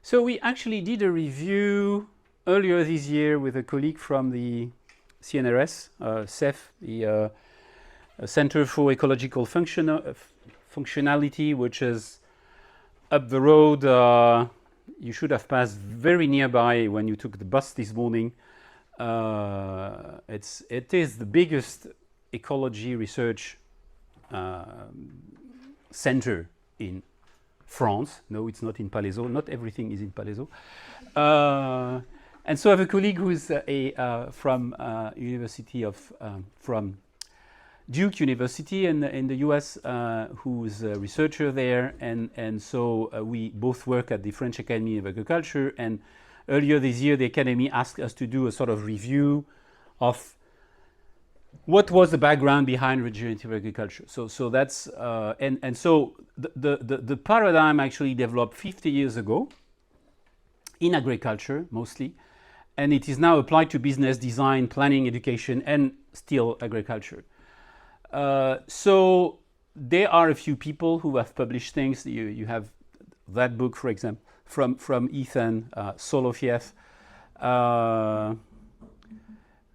So we actually did a review earlier this year with a colleague from the CNRS, CEF, the Center for Ecological Functionality, which is up the road. You should have passed very nearby when you took the bus this morning. It is the biggest ecology research center in France. No, it's not in Palaiseau. Not everything is in Palaiseau. And so I have a colleague who's from University of from Duke University in the US, who's a researcher there, and so we both work at the French Academy of Agriculture. And earlier this year, the Academy asked us to do a sort of review of what was the background behind regenerative agriculture. So that's and so the paradigm actually developed 50 years ago in agriculture mostly, and it is now applied to business, design, planning, education, and still agriculture. So there are a few people who have published things. You have that book, for example, from Ethan Solofiev,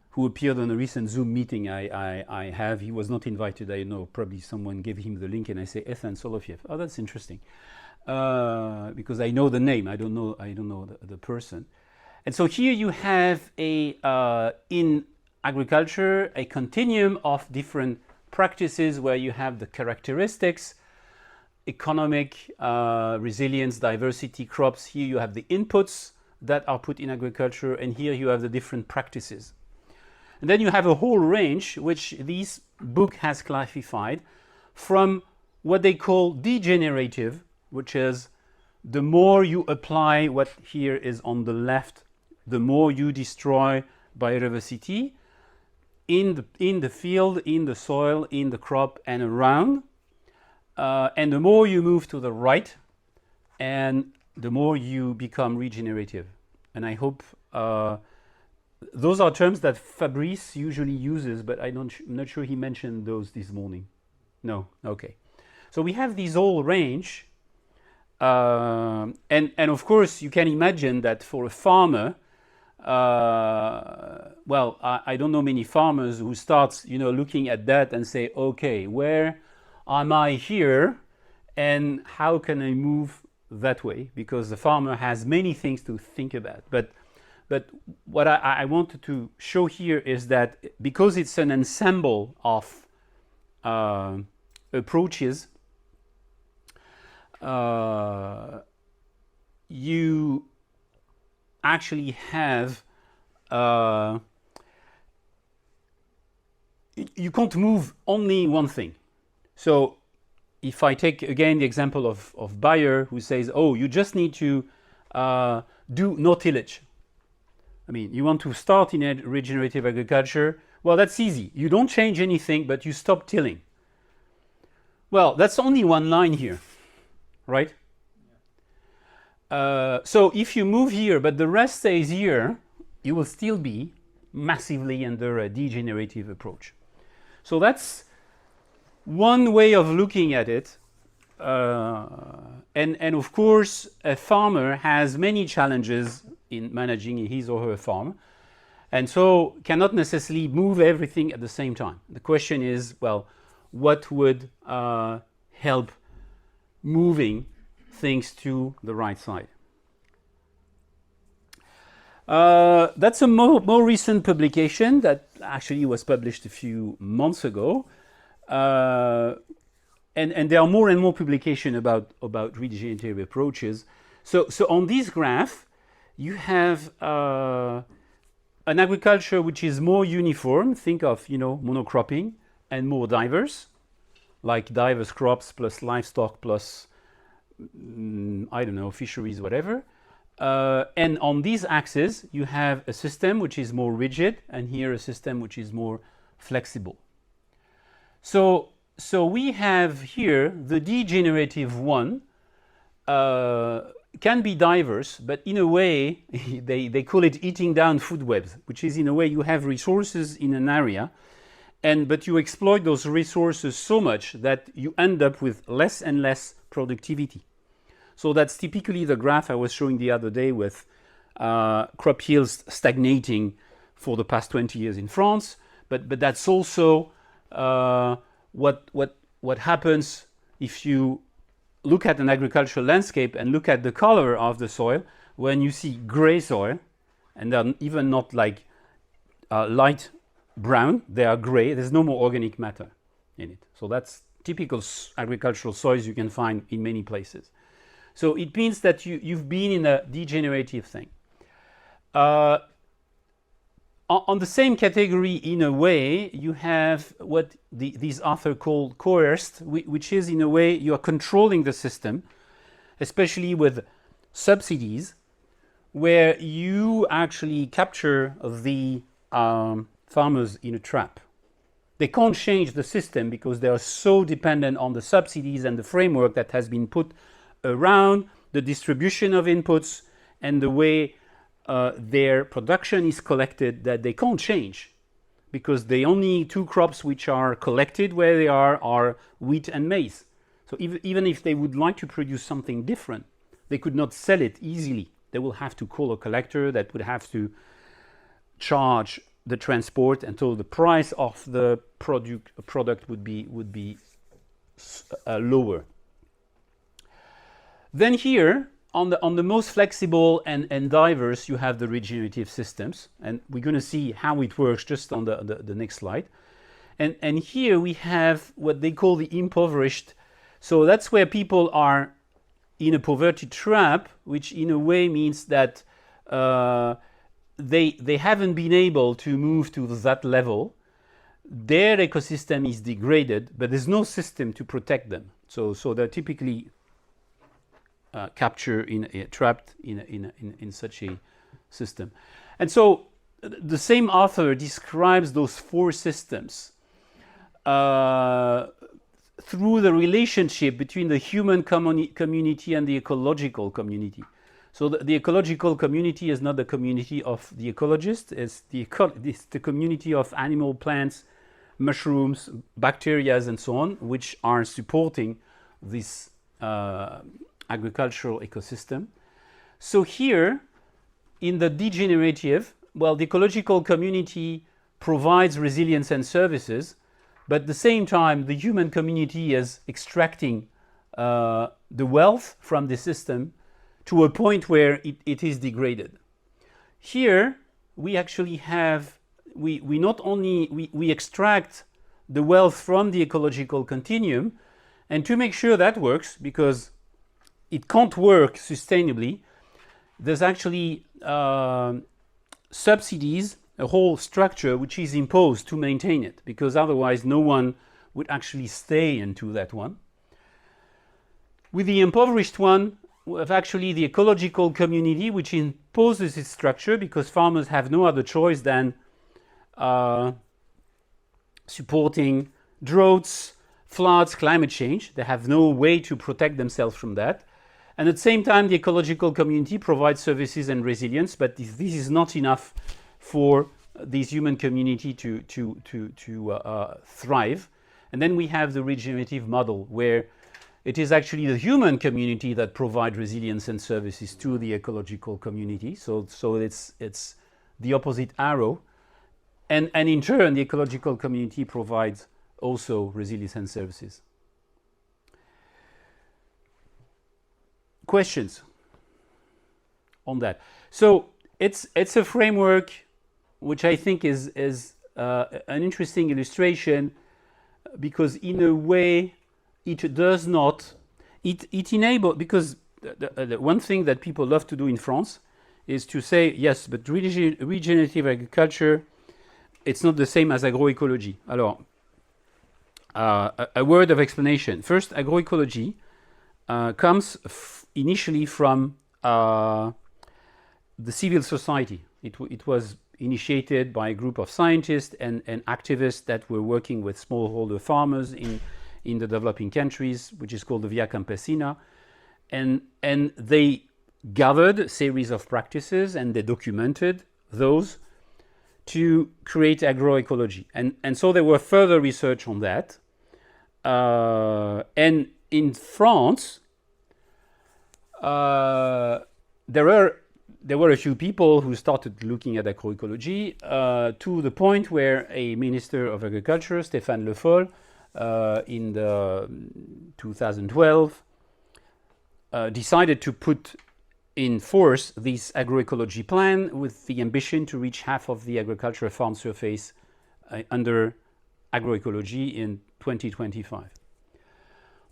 who appeared on a recent Zoom meeting I have. He was not invited, I know, probably someone gave him the link, and I say, Ethan Solofiev. Oh, that's interesting. Because I know the name, I don't know the person. And so here you have in agriculture, a continuum of different practices where you have the characteristics, economic, resilience, diversity, crops. Here you have the inputs that are put in agriculture, and here you have the different practices. And then you have a whole range, which this book has classified from what they call degenerative, which is the more you apply what here is on the left, the more you destroy biodiversity in the field, in the soil, in the crop, and around. And the more you move to the right, and the more you become regenerative. And I hope those are terms that Fabrice usually uses, but I'm not sure he mentioned those this morning. No, okay. So we have this whole range, and of course you can imagine that for a farmer, well, I don't know many farmers who start, looking at that and say, okay, where am I here, and how can I move that way? Because the farmer has many things to think about. But what I wanted to show here is that because it's an ensemble of approaches, you actually have you can't move only one thing. So if I take again the example of Bayer, who says, oh, you just need to do no tillage. I mean, you want to start in regenerative agriculture. Well, that's easy. You don't change anything, but you stop tilling. Well, that's only one line here, right? So if you move here, but the rest stays here, you will still be massively under a degenerative approach. So that's one way of looking at it. And of course, a farmer has many challenges in managing his or her farm, and so cannot necessarily move everything at the same time. The question is, well, what would help moving things to the right side? That's a more recent publication that actually was published a few months ago. And there are more and more publications about regenerative approaches. So on this graph, you have an agriculture which is more uniform. Think of monocropping, and more diverse, like diverse crops plus livestock plus I don't know, fisheries, whatever. And on these axes, you have a system which is more rigid, and here a system which is more flexible. So we have here the degenerative one can be diverse, but in a way, they call it eating down food webs, which is in a way you have resources in an area, but you exploit those resources so much that you end up with less and less productivity. So that's typically the graph I was showing the other day with crop yields stagnating for the past 20 years in France. But that's also what happens if you look at an agricultural landscape and look at the color of the soil. When you see gray soil, and they're even not like light brown, they are gray, there's no more organic matter in it. So that's typical agricultural soils you can find in many places. So it means that you've been in a degenerative thing. On the same category, in a way, you have what these authors call coerced, which is, in a way, you are controlling the system, especially with subsidies, where you actually capture the farmers in a trap. They can't change the system because they are so dependent on the subsidies and the framework that has been put around the distribution of inputs and the way their production is collected, that they can't change, because the only two crops which are collected where they are wheat and maize. So even if they would like to produce something different, they could not sell it easily. They will have to call a collector that would have to charge the transport until the price of the product would be lower. Then here, on the most flexible and diverse, you have the regenerative systems, and we're going to see how it works just on the next slide. And here we have what they call the impoverished. So that's where people are in a poverty trap, which in a way means that they haven't been able to move to that level. Their ecosystem is degraded, but there's no system to protect them. So they're typically trapped in such a system. And so the same author describes those four systems through the relationship between the human community and the ecological community. So the ecological community is not the community of the ecologists, it's the community of animal, plants, mushrooms, bacteria, and so on, which are supporting this agricultural ecosystem. So here, in the degenerative, well, the ecological community provides resilience and services, but at the same time, the human community is extracting the wealth from the system to a point where it is degraded. Here, we actually have, we not only, we extract the wealth from the ecological continuum, and to make sure that works, because it can't work sustainably, there's actually subsidies, a whole structure which is imposed to maintain it, because otherwise no one would actually stay into that one. With the impoverished one, we have actually the ecological community which imposes its structure, because farmers have no other choice than supporting droughts, floods, climate change. They have no way to protect themselves from that. And at the same time, the ecological community provides services and resilience, but this is not enough for this human community to thrive. And then we have the regenerative model, where it is actually the human community that provides resilience and services to the ecological community. So it's the opposite arrow. And in turn, the ecological community provides also resilience and services. Questions on that? So it's a framework which I think is an interesting illustration, because in a way it does not, it enables, because the one thing that people love to do in France is to say, yes, but regenerative agriculture, it's not the same as agroecology. Alors, a word of explanation. First, agroecology comes initially from the civil society. It was initiated by a group of scientists and activists that were working with smallholder farmers in the developing countries, which is called the Via Campesina. And they gathered a series of practices and they documented those to create agroecology. And so there were further research on that. And in France, There were a few people who started looking at agroecology to the point where a Minister of Agriculture, Stéphane Le Foll, in the 2012, decided to put in force this agroecology plan with the ambition to reach half of the agricultural farm surface under agroecology in 2025.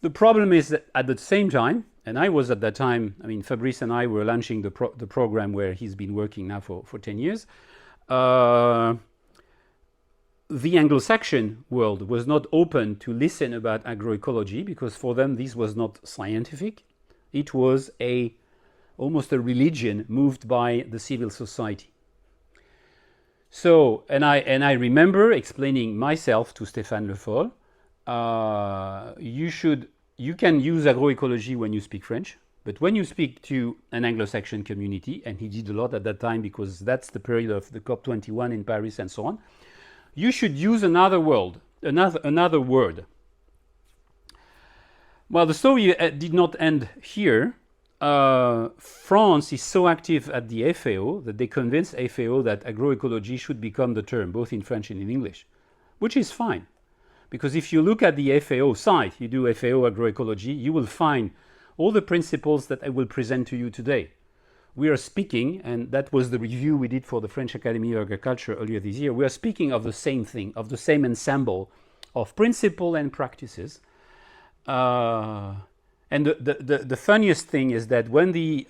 The problem is that at the same time, and I was at that time, I mean, Fabrice and I were launching the program where he's been working now for 10 years. The Anglo-Saxon world was not open to listen about agroecology because for them this was not scientific. It was almost a religion moved by the civil society. So, and I remember explaining myself to Stéphane Le Foll, you can use agroecology when you speak French, but when you speak to an Anglo-Saxon community, and he did a lot at that time because that's the period of the COP21 in Paris and so on, you should use another word. Well, the story did not end here. France is so active at the FAO that they convinced FAO that agroecology should become the term, both in French and in English, which is fine. Because if you look at the FAO site, you do FAO agroecology, you will find all the principles that I will present to you today. We are speaking, and that was the review we did for the French Academy of Agriculture earlier this year, we are speaking of the same thing, of the same ensemble of principles and practices. And the funniest thing is that when the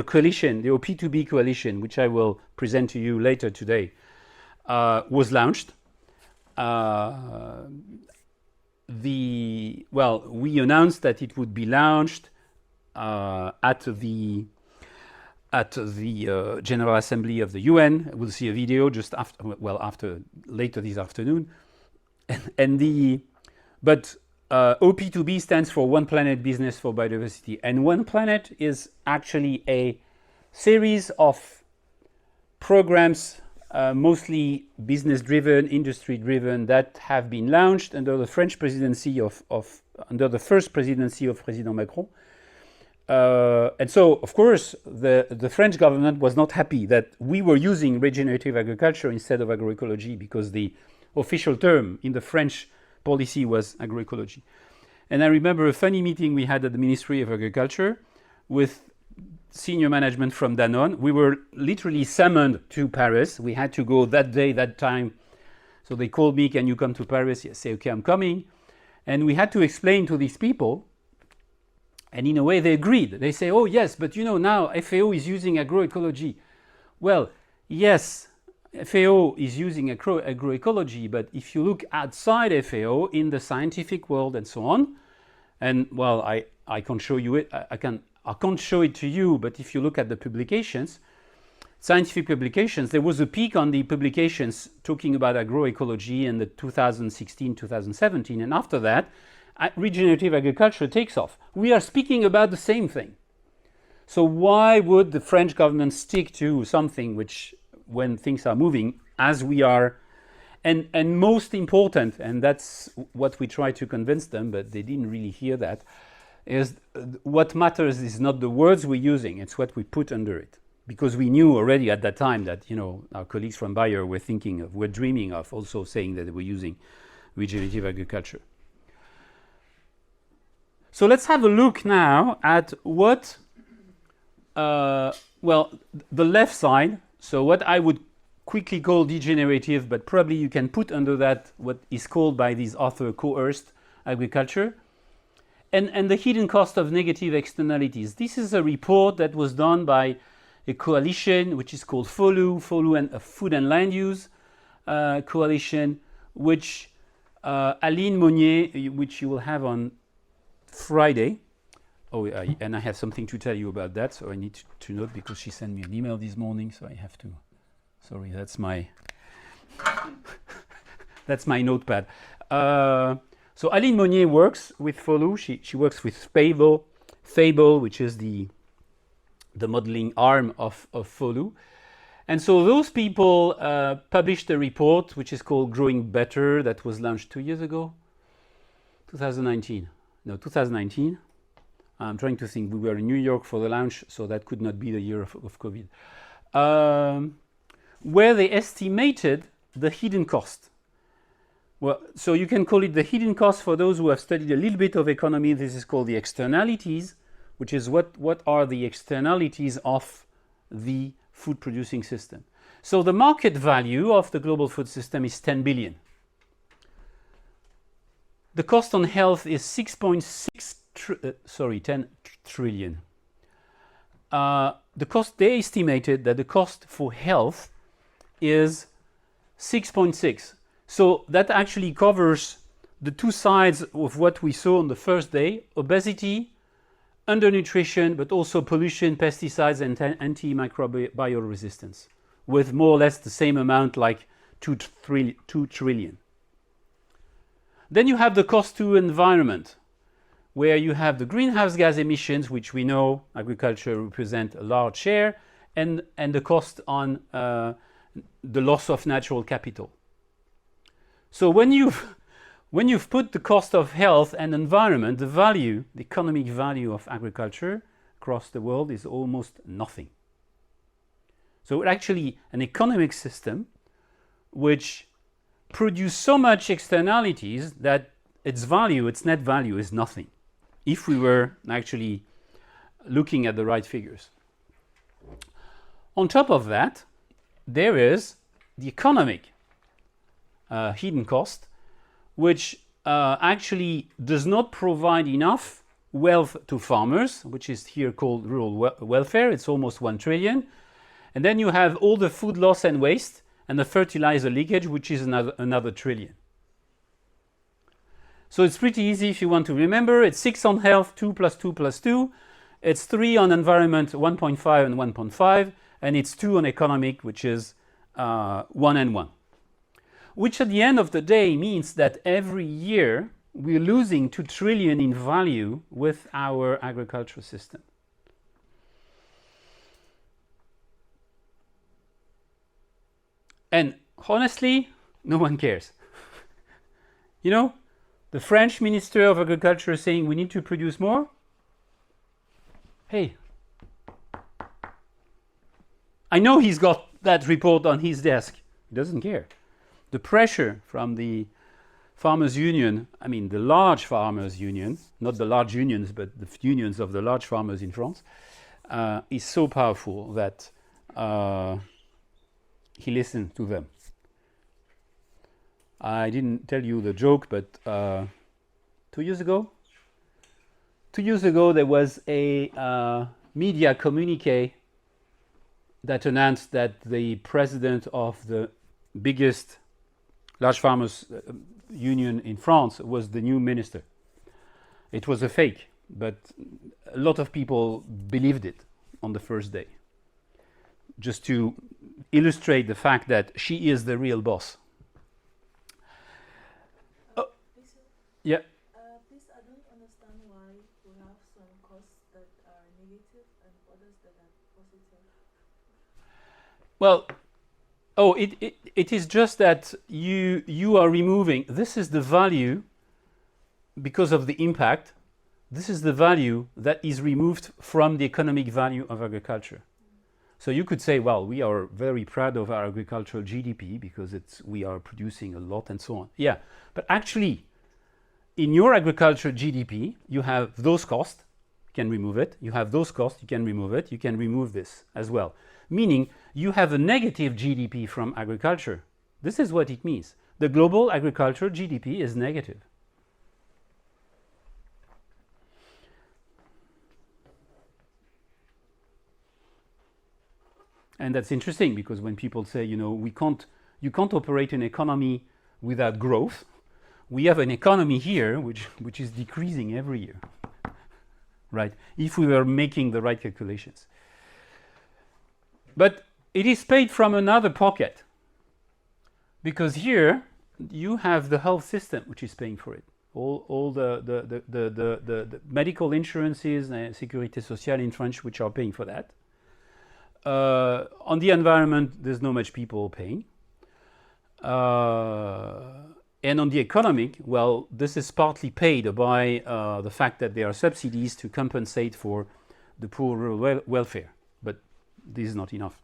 coalition, the OP2B coalition, which I will present to you later today, was launched, we announced that it would be launched at the General Assembly of the UN. We'll see a video just after later this afternoon. But OP2B stands for One Planet Business for Biodiversity, and One Planet is actually a series of programs. Mostly business-driven, industry-driven, that have been launched under the French presidency under the first presidency of President Macron. And so, of course, the French government was not happy that we were using regenerative agriculture instead of agroecology because the official term in the French policy was agroecology. And I remember a funny meeting we had at the Ministry of Agriculture with senior management from Danone. We were literally summoned to Paris. We had to go that day, that time. So they called me, can you come to Paris? I say, okay, I'm coming. And we had to explain to these people. And in a way, they agreed. They say, oh, yes, but you know, now FAO is using agroecology. Well, yes, FAO is using agroecology, but if you look outside FAO in the scientific world and so on, and well, I can't show you it. I can't show it to you, but if you look at the publications, scientific publications, there was a peak on the publications talking about agroecology in the 2016-2017, and after that, regenerative agriculture takes off. We are speaking about the same thing. So why would the French government stick to something which, when things are moving, as we are, and most important, and that's what we try to convince them, but they didn't really hear that, is what matters is not the words we're using, it's what we put under it. Because we knew already at that time that, you know, our colleagues from Bayer were dreaming of also saying that they were using regenerative agriculture. So let's have a look now at what, the left side, so what I would quickly call degenerative, but probably you can put under that what is called by this author coerced agriculture. And the hidden cost of negative externalities. This is a report that was done by a coalition which is called FOLU and Food and Land Use Coalition, which Alain VIDAL, which you will have on Friday. And I have something to tell you about that, so I need to note because she sent me an email this morning, so I have to. Sorry, that's my notepad. So Alain VIDAL works with FOLU. She works with Fable, which is the modeling arm of FOLU. And so those people published a report which is called Growing Better, that was launched 2 years ago. 2019. I'm trying to think. We were in New York for the launch, so that could not be the year of COVID. Where they estimated the hidden cost. Well, so you can call it the hidden cost for those who have studied a little bit of economy. This is called the externalities, which is what are the externalities of the food producing system. So the market value of the global food system is 10 billion. The cost on health is 10 trillion. The cost, they estimated that the cost for health is 6.6. So that actually covers the two sides of what we saw on the first day: obesity, undernutrition, but also pollution, pesticides, and antimicrobial resistance, with more or less the same amount, like 2 trillion. Then you have the cost to environment, where you have the greenhouse gas emissions, which we know agriculture represent a large share, and the cost on the loss of natural capital. So when you've put the cost of health and environment, the value, the economic value of agriculture across the world is almost nothing. So actually an economic system which produces so much externalities that its value, its net value, is nothing, if we were actually looking at the right figures. On top of that, there is the economic hidden cost, which actually does not provide enough wealth to farmers, which is here called rural welfare. It's almost 1 trillion. And then you have all the food loss and waste and the fertilizer leakage, which is another trillion. So it's pretty easy if you want to remember. It's 6 on health, 2 plus 2 plus 2. It's 3 on environment, 1.5 and 1.5. And it's 2 on economic, which is 1 and 1. Which at the end of the day means that every year we're losing 2 trillion in value with our agricultural system. And honestly, no one cares. You know, the French Minister of Agriculture is saying we need to produce more. Hey, I know he's got that report on his desk. He doesn't care. The pressure from the farmers' union, I mean the large farmers' union, not the large unions, but the unions of the large farmers in France, is so powerful that he listened to them. I didn't tell you the joke, but 2 years ago? 2 years ago there was a media communique that announced that the president of the biggest large farmers union in France was the new minister. It was a fake, but a lot of people believed it on the first day, just to illustrate the fact that she is the real boss. Yeah. Please, I don't understand why we have some costs that are negative and others that are positive. Well, it is just that you are removing. This is the value because of the impact. This is the value that is removed from the economic value of agriculture. So you could say, well, we are very proud of our agricultural GDP because we are producing a lot and so on. Yeah, but actually, in your agricultural GDP, you have those costs, you can remove it. You have those costs, you can remove it. You can remove this as well. Meaning, you have a negative GDP from agriculture. This is what it means. The global agricultural GDP is negative. And that's interesting because when people say, you know, you can't operate an economy without growth, we have an economy here which is decreasing every year, right? If we were making the right calculations. But it is paid from another pocket because here you have the health system which is paying for it. All the medical insurances, Sécurité sociale in French, which are paying for that. On the environment, there's not much people paying. And on the economic, well, this is partly paid by the fact that there are subsidies to compensate for the poor rural welfare. But this is not enough.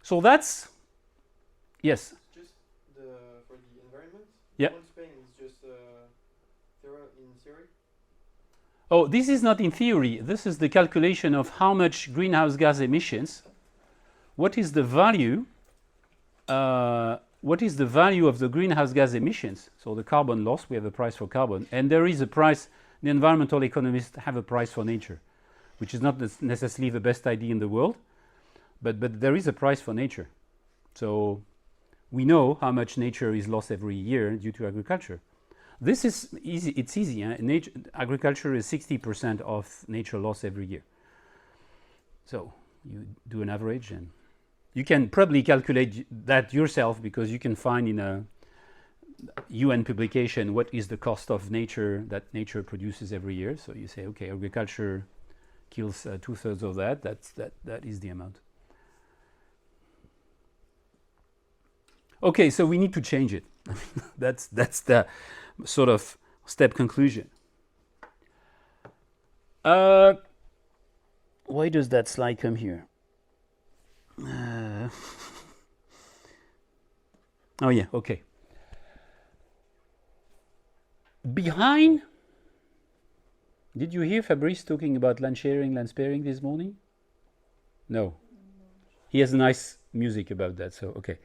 So that's, yes? Just for the environment? Yeah. All Spain is just in theory? Oh, this is not in theory. This is the calculation of how much greenhouse gas emissions, what is the value of the greenhouse gas emissions? So the carbon loss, we have a price for carbon, and there is a price, the environmental economists have a price for nature, which is not necessarily the best idea in the world, but there is a price for nature. So we know how much nature is lost every year due to agriculture. This is easy, it's easy. Agriculture is 60% of nature loss every year. So you do an average and you can probably calculate that yourself, because you can find in a UN publication what is the cost of nature that nature produces every year. So you say, okay, agriculture kills 2/3 of that. That is the amount. Okay, so we need to change it. that's the sort of step conclusion. Why does that slide come here? Oh yeah, okay. Behind, did you hear Fabrice talking about land sharing, land sparing this morning? No. He has nice music about that, so okay.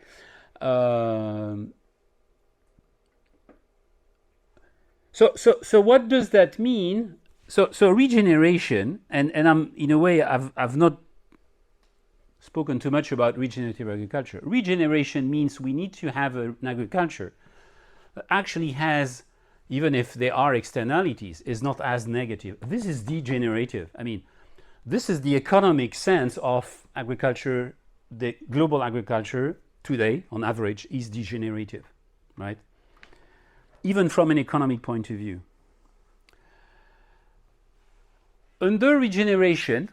So what does that mean? So regeneration, and I'm in a way I've not spoken too much about regenerative agriculture. Regeneration means we need to have an agriculture that actually has, even if there are externalities, is not as negative. This is degenerative. I mean, this is the economic sense of agriculture. The global agriculture today, on average, is degenerative, right? Even from an economic point of view. Under regeneration,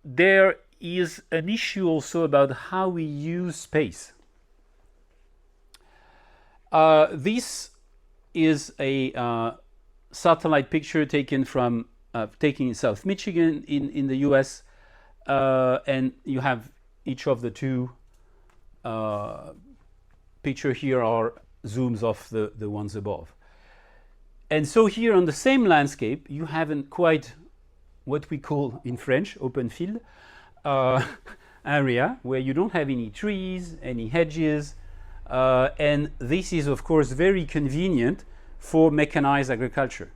there is an issue also about how we use space. This is a satellite picture taken in South Michigan in the US, and you have each of the two picture here are zooms of the ones above. And so here on the same landscape, you have quite what we call in French open field area, where you don't have any trees, any hedges, and this is of course very convenient for mechanized agriculture.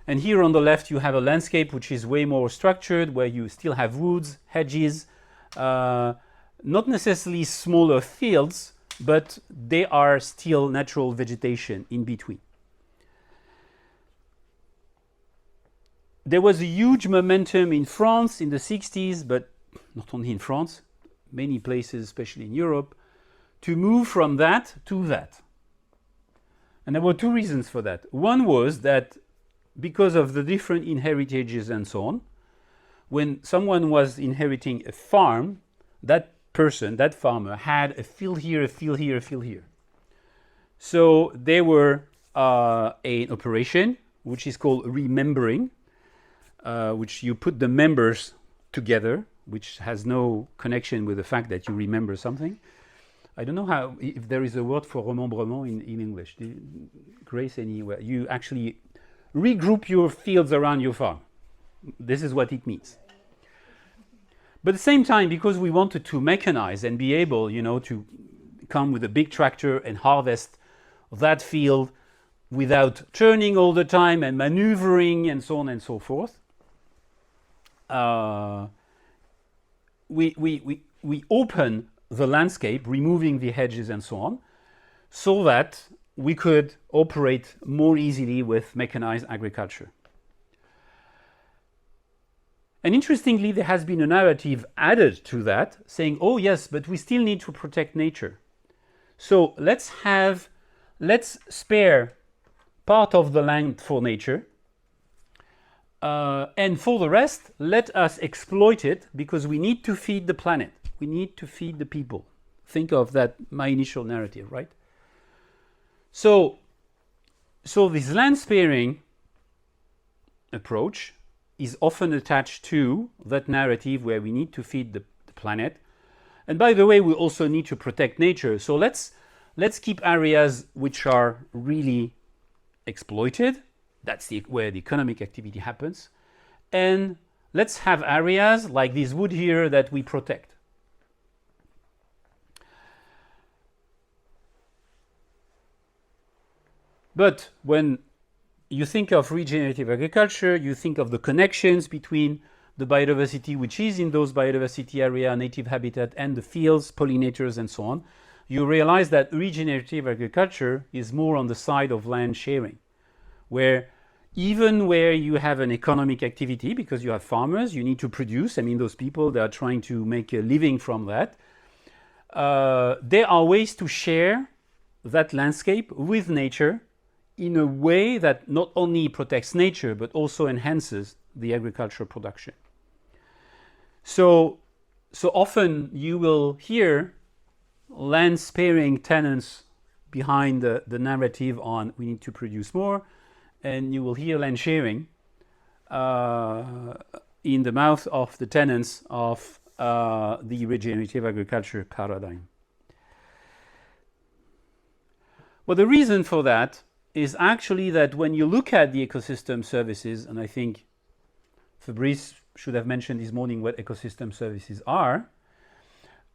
And here on the left you have a landscape which is way more structured, where you still have woods, hedges, not necessarily smaller fields, but they are still natural vegetation in between. There was a huge momentum in France in the 60s, but not only in France, many places, especially in Europe, to move from that to that. And there were two reasons for that. One was that because of the different inheritages and so on, when someone was inheriting a farm, that person, that farmer, had a field here, a field here, a field here. So there were an operation which is called remembering, which you put the members together, which has no connection with the fact that you remember something. I don't know if there is a word for remembrement in English. Grace, anywhere. You actually regroup your fields around your farm. This is what it means. But at the same time, because we wanted to mechanize and be able, to come with a big tractor and harvest that field without turning all the time and maneuvering and so on and so forth, we open the landscape, removing the hedges and so on, so that we could operate more easily with mechanized agriculture. And interestingly, there has been a narrative added to that, saying, oh yes, but we still need to protect nature. So let's spare part of the land for nature, and for the rest, let us exploit it, because we need to feed the planet. We need to feed the people. Think of that, my initial narrative, right? So this land sparing approach is often attached to that narrative where we need to feed the planet. And by the way, we also need to protect nature. So let's keep areas which are really exploited. That's where the economic activity happens. And let's have areas like this wood here that we protect. But when you think of regenerative agriculture, you think of the connections between the biodiversity which is in those biodiversity area, native habitat, and the fields, pollinators, and so on. You realize that regenerative agriculture is more on the side of land sharing, where even where you have an economic activity, because you have farmers, you need to produce. I mean, those people, they are trying to make a living from that. There are ways to share that landscape with nature in a way that not only protects nature, but also enhances the agricultural production. So often you will hear land sparing tenants behind the narrative on we need to produce more, and you will hear land sharing in the mouth of the tenants of the regenerative agriculture paradigm. Well, the reason for that is actually that when you look at the ecosystem services, and I think Fabrice should have mentioned this morning what ecosystem services are,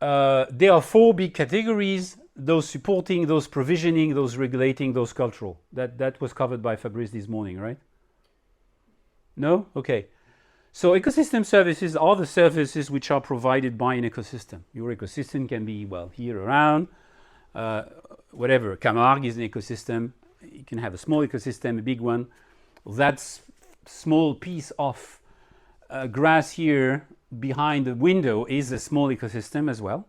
there are 4 big categories: those supporting, those provisioning, those regulating, those cultural. That was covered by Fabrice this morning, right? No? Okay. So ecosystem services are the services which are provided by an ecosystem. Your ecosystem can be, well, here around, whatever. Camargue is an ecosystem. You can have a small ecosystem, a big one. That small piece of grass here behind the window is a small ecosystem as well.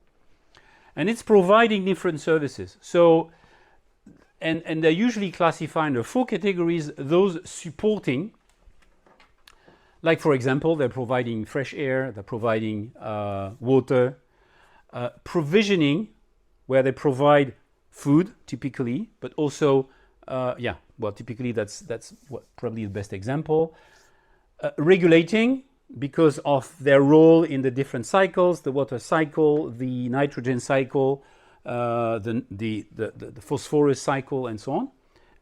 And it's providing different services. So, and they're usually classified under 4 categories. Those supporting, like for example, they're providing fresh air, they're providing water. Provisioning, where they provide food typically, but also typically that's probably the best example. Regulating, because of their role in the different cycles, the water cycle, the nitrogen cycle, the phosphorus cycle, and so on.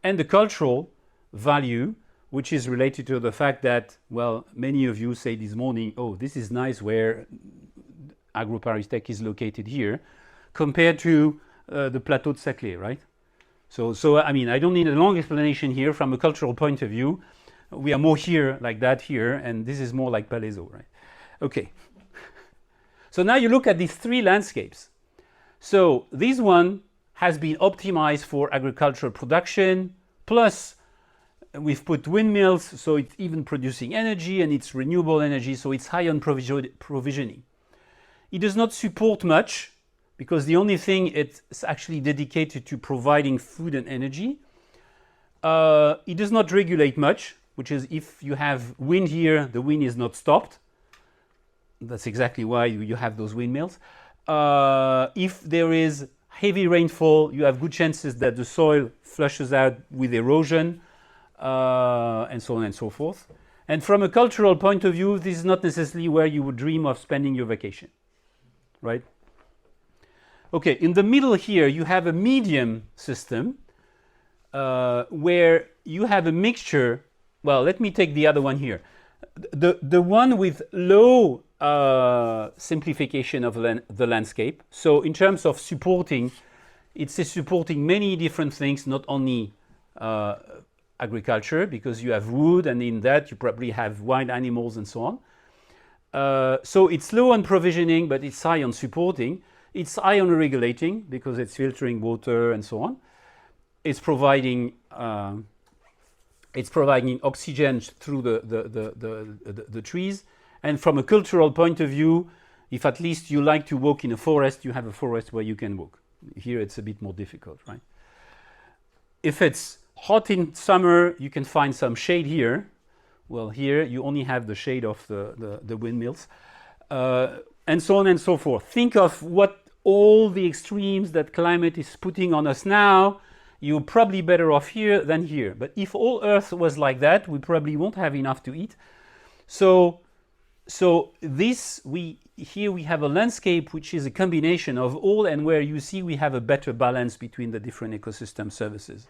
And the cultural value, which is related to the fact that, well, many of you say this morning, oh, this is nice where AgroParisTech is located here, compared to the Plateau de Saclay, right? So I mean, I don't need a long explanation here. From a cultural point of view, we are more here like that here, and this is more like Palaiseau, right? Okay. So now you look at these 3 landscapes. So this one has been optimized for agricultural production, plus we've put windmills, so it's even producing energy, and it's renewable energy, so it's high on provisioning. It does not support much, because the only thing it's actually dedicated to providing food and energy. It does not regulate much, which is if you have wind here, the wind is not stopped. That's exactly why you have those windmills. If there is heavy rainfall, you have good chances that the soil flushes out with erosion, and so on and so forth. And from a cultural point of view, this is not necessarily where you would dream of spending your vacation, right? Okay, in the middle here, you have a medium system where you have a mixture. Well, let me take the other one here. The one with low simplification of the landscape. So in terms of supporting, it's supporting many different things, not only agriculture, because you have wood, and in that you probably have wild animals and so on. So it's low on provisioning, but it's high on supporting. It's high on regulating, because it's filtering water and so on. It's providing oxygen through the trees. And from a cultural point of view, if at least you like to walk in a forest, you have a forest where you can walk. Here it's a bit more difficult, right? If it's hot in summer, you can find some shade here. Well, here you only have the shade of the windmills. And so on and so forth. Think of what all the extremes that climate is putting on us now, you're probably better off here than here. But if all Earth was like that, we probably won't have enough to eat. So here we have a landscape which is a combination of all, and where you see we have a better balance between the different ecosystem services.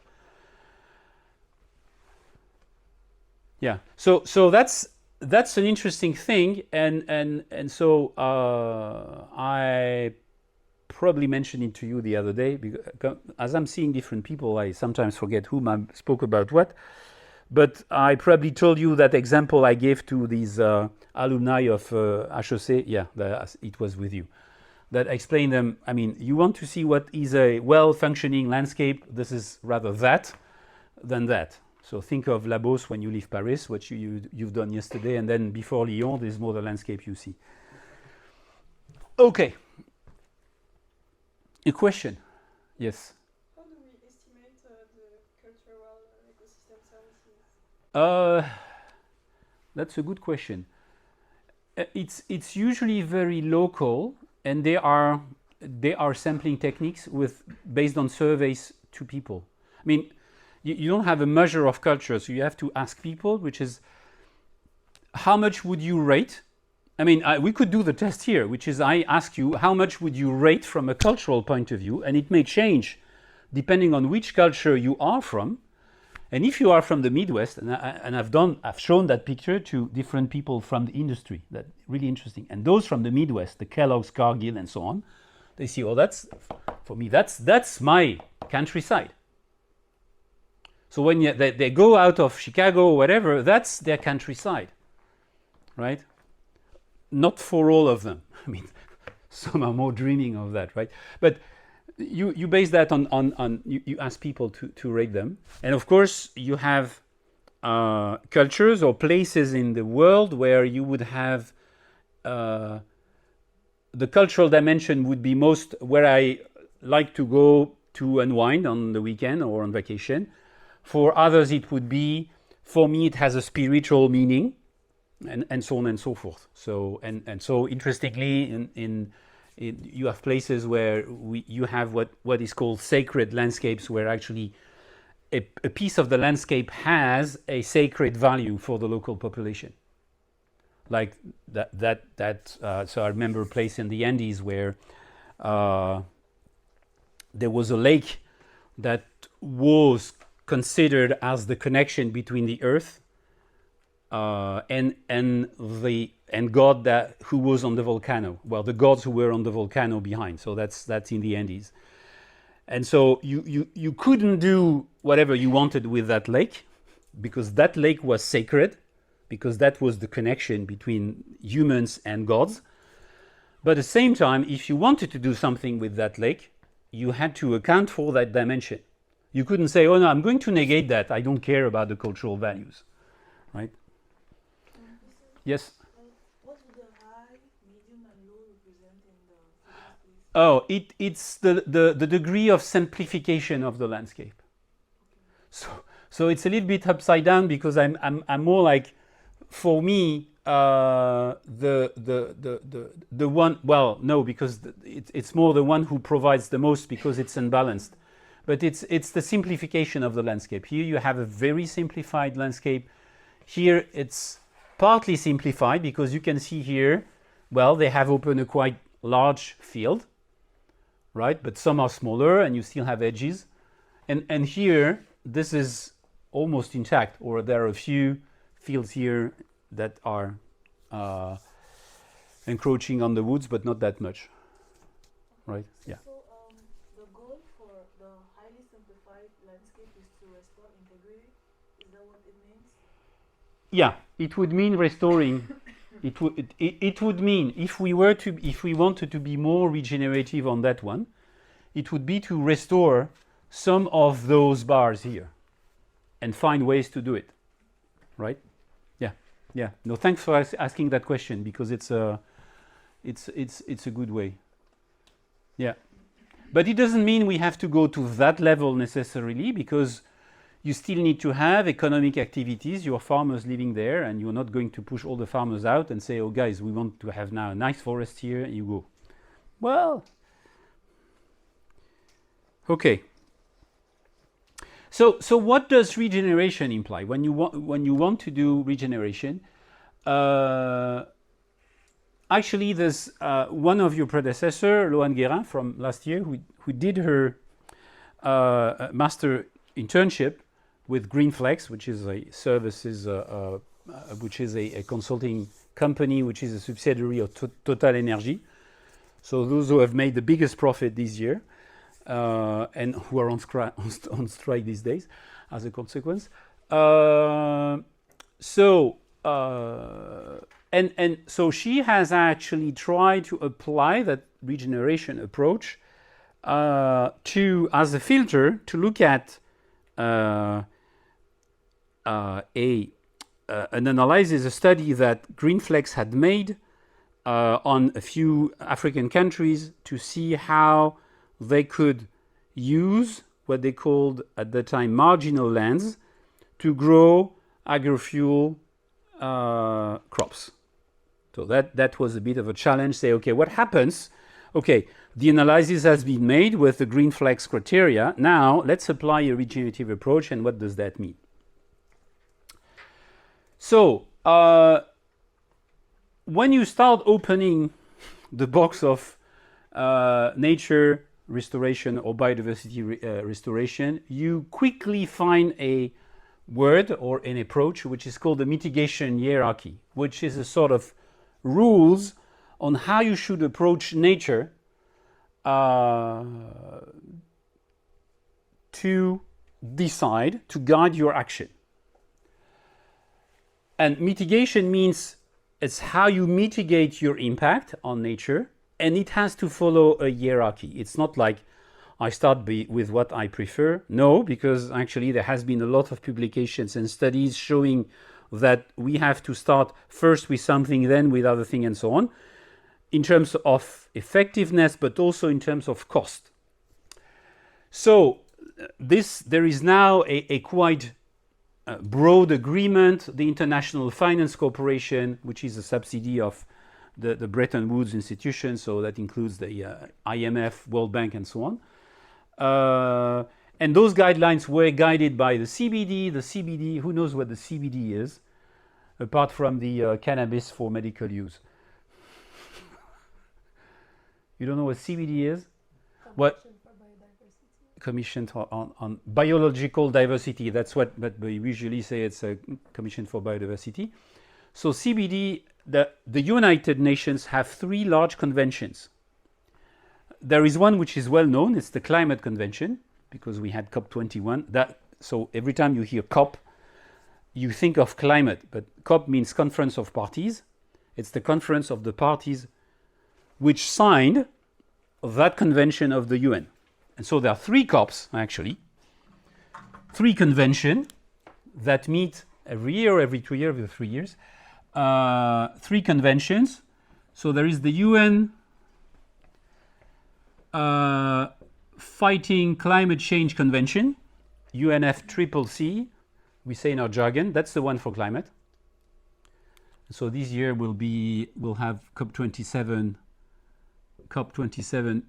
Yeah. So that's an interesting thing, and so I probably mentioned it to you the other day, because as I'm seeing different people, I sometimes forget whom I spoke about what. But I probably told you that example I gave to these alumni of HEC. Yeah, it was with you. That explained them. I mean, you want to see what is a well-functioning landscape. This is rather that than that. So think of Labos when you leave Paris, what you've done yesterday, and then before Lyon, there's more the landscape you see. Okay. A question? Yes. How do we estimate the cultural ecosystem services? That's a good question. It's usually very local, and they are sampling techniques based on surveys to people. I mean, you don't have a measure of culture, so you have to ask people, which is, how much would you rate? I mean, we could do the test here, which is, I ask you, how much would you rate from a cultural point of view? And it may change depending on which culture you are from. And if you are from the Midwest, and I've shown that picture to different people from the industry, that really interesting. And those from the Midwest, the Kellogg's, Cargill, and so on, they see, oh, that's, for me, that's my countryside. So when they go out of Chicago or whatever, that's their countryside, right? Not for all of them. I mean, some are more dreaming of that, right? But you base that on you ask people to rate them. And of course, you have cultures or places in the world where you would have the cultural dimension would be most where I like to go to unwind on the weekend or on vacation. For others, it would be, for me, it has a spiritual meaning, and so on and so forth. So so interestingly, you have places where you have what is called sacred landscapes, where actually a piece of the landscape has a sacred value for the local population. Like so I remember a place in the Andes where there was a lake that was considered as the connection between the earth and God who was on the volcano. Well, the gods who were on the volcano behind. So that's in the Andes. And so you couldn't do whatever you wanted with that lake, because that lake was sacred, because that was the connection between humans and gods. But at the same time, if you wanted to do something with that lake, you had to account for that dimension. You couldn't say, oh no, I'm going to negate that. I don't care about the cultural values, right? Yes? What would the high, medium, and low represent in the physics? Oh, it's the degree of simplification of the landscape. So it's a little bit upside down, because I'm more like, for me, the one, well, no, because it's more the one who provides the most, because it's unbalanced. But it's the simplification of the landscape. Here you have a very simplified landscape. Here it's partly simplified, because you can see here, well, they have opened a quite large field, right? But some are smaller, and you still have edges. And here, this is almost intact, or there are a few fields here that are encroaching on the woods, but not that much, right? Yeah. So the goal for the highly simplified landscape is to restore integrity. Is that what it means? Yeah, it would mean restoring. It would mean, if we wanted to be more regenerative on that one, it would be to restore some of those bars here, and find ways to do it, right? Yeah. No, thanks for asking that question, because it's a good way. Yeah, but it doesn't mean we have to go to that level necessarily, because you still need to have economic activities. Your farmers living there, and you're not going to push all the farmers out and say, "Oh, guys, we want to have now a nice forest here." You go, well, Okay. So what does regeneration imply? When you want to do regeneration, actually, there's one of your predecessor, Loan Guérin, from last year, who did her master internship with Greenflex, which is a services, which is a consulting company, which is a subsidiary of Total Energy. So those who have made the biggest profit this year, and who are on strike these days, as a consequence. And so she has actually tried to apply that regeneration approach as a filter to look at an analysis, a study that Greenflex had made on a few African countries to see how they could use what they called at the time marginal lands to grow agrofuel crops. So that was a bit of a challenge. Say, okay, what happens? Okay, the analysis has been made with the Greenflex criteria. Now let's apply a regenerative approach, and what does that mean? So when you start opening the box of nature restoration or biodiversity restoration, you quickly find a word or an approach which is called the mitigation hierarchy, which is a sort of rules on how you should approach nature to decide, to guide your action. And mitigation means it's how you mitigate your impact on nature, and it has to follow a hierarchy. It's not like I start with what I prefer. No, because actually there has been a lot of publications and studies showing that we have to start first with something, then with other thing, and so on, in terms of effectiveness, but also in terms of cost. So there is now a quite broad agreement. The International Finance Corporation, which is a subsidy of the Bretton Woods institution, so that includes the IMF, World Bank, and so on. And those guidelines were guided by the CBD. The CBD, who knows what the CBD is, apart from the cannabis for medical use? You don't know what CBD is? What? Commission on biological diversity. That's what, but we usually say it's a Commission for Biodiversity. So CBD, the United Nations have 3 large conventions. There is one which is well known. It's the Climate Convention, because we had COP21. So every time you hear COP, you think of climate, but COP means Conference of Parties. It's the conference of the parties which signed that convention of the UN. And so there are 3 COPs, actually, 3 conventions that meet every year, or every 2 years, every 3 years. 3 conventions. So there is the UN Fighting Climate Change Convention, UNFCCC, we say in our jargon. That's the one for climate. So this year we'll have COP27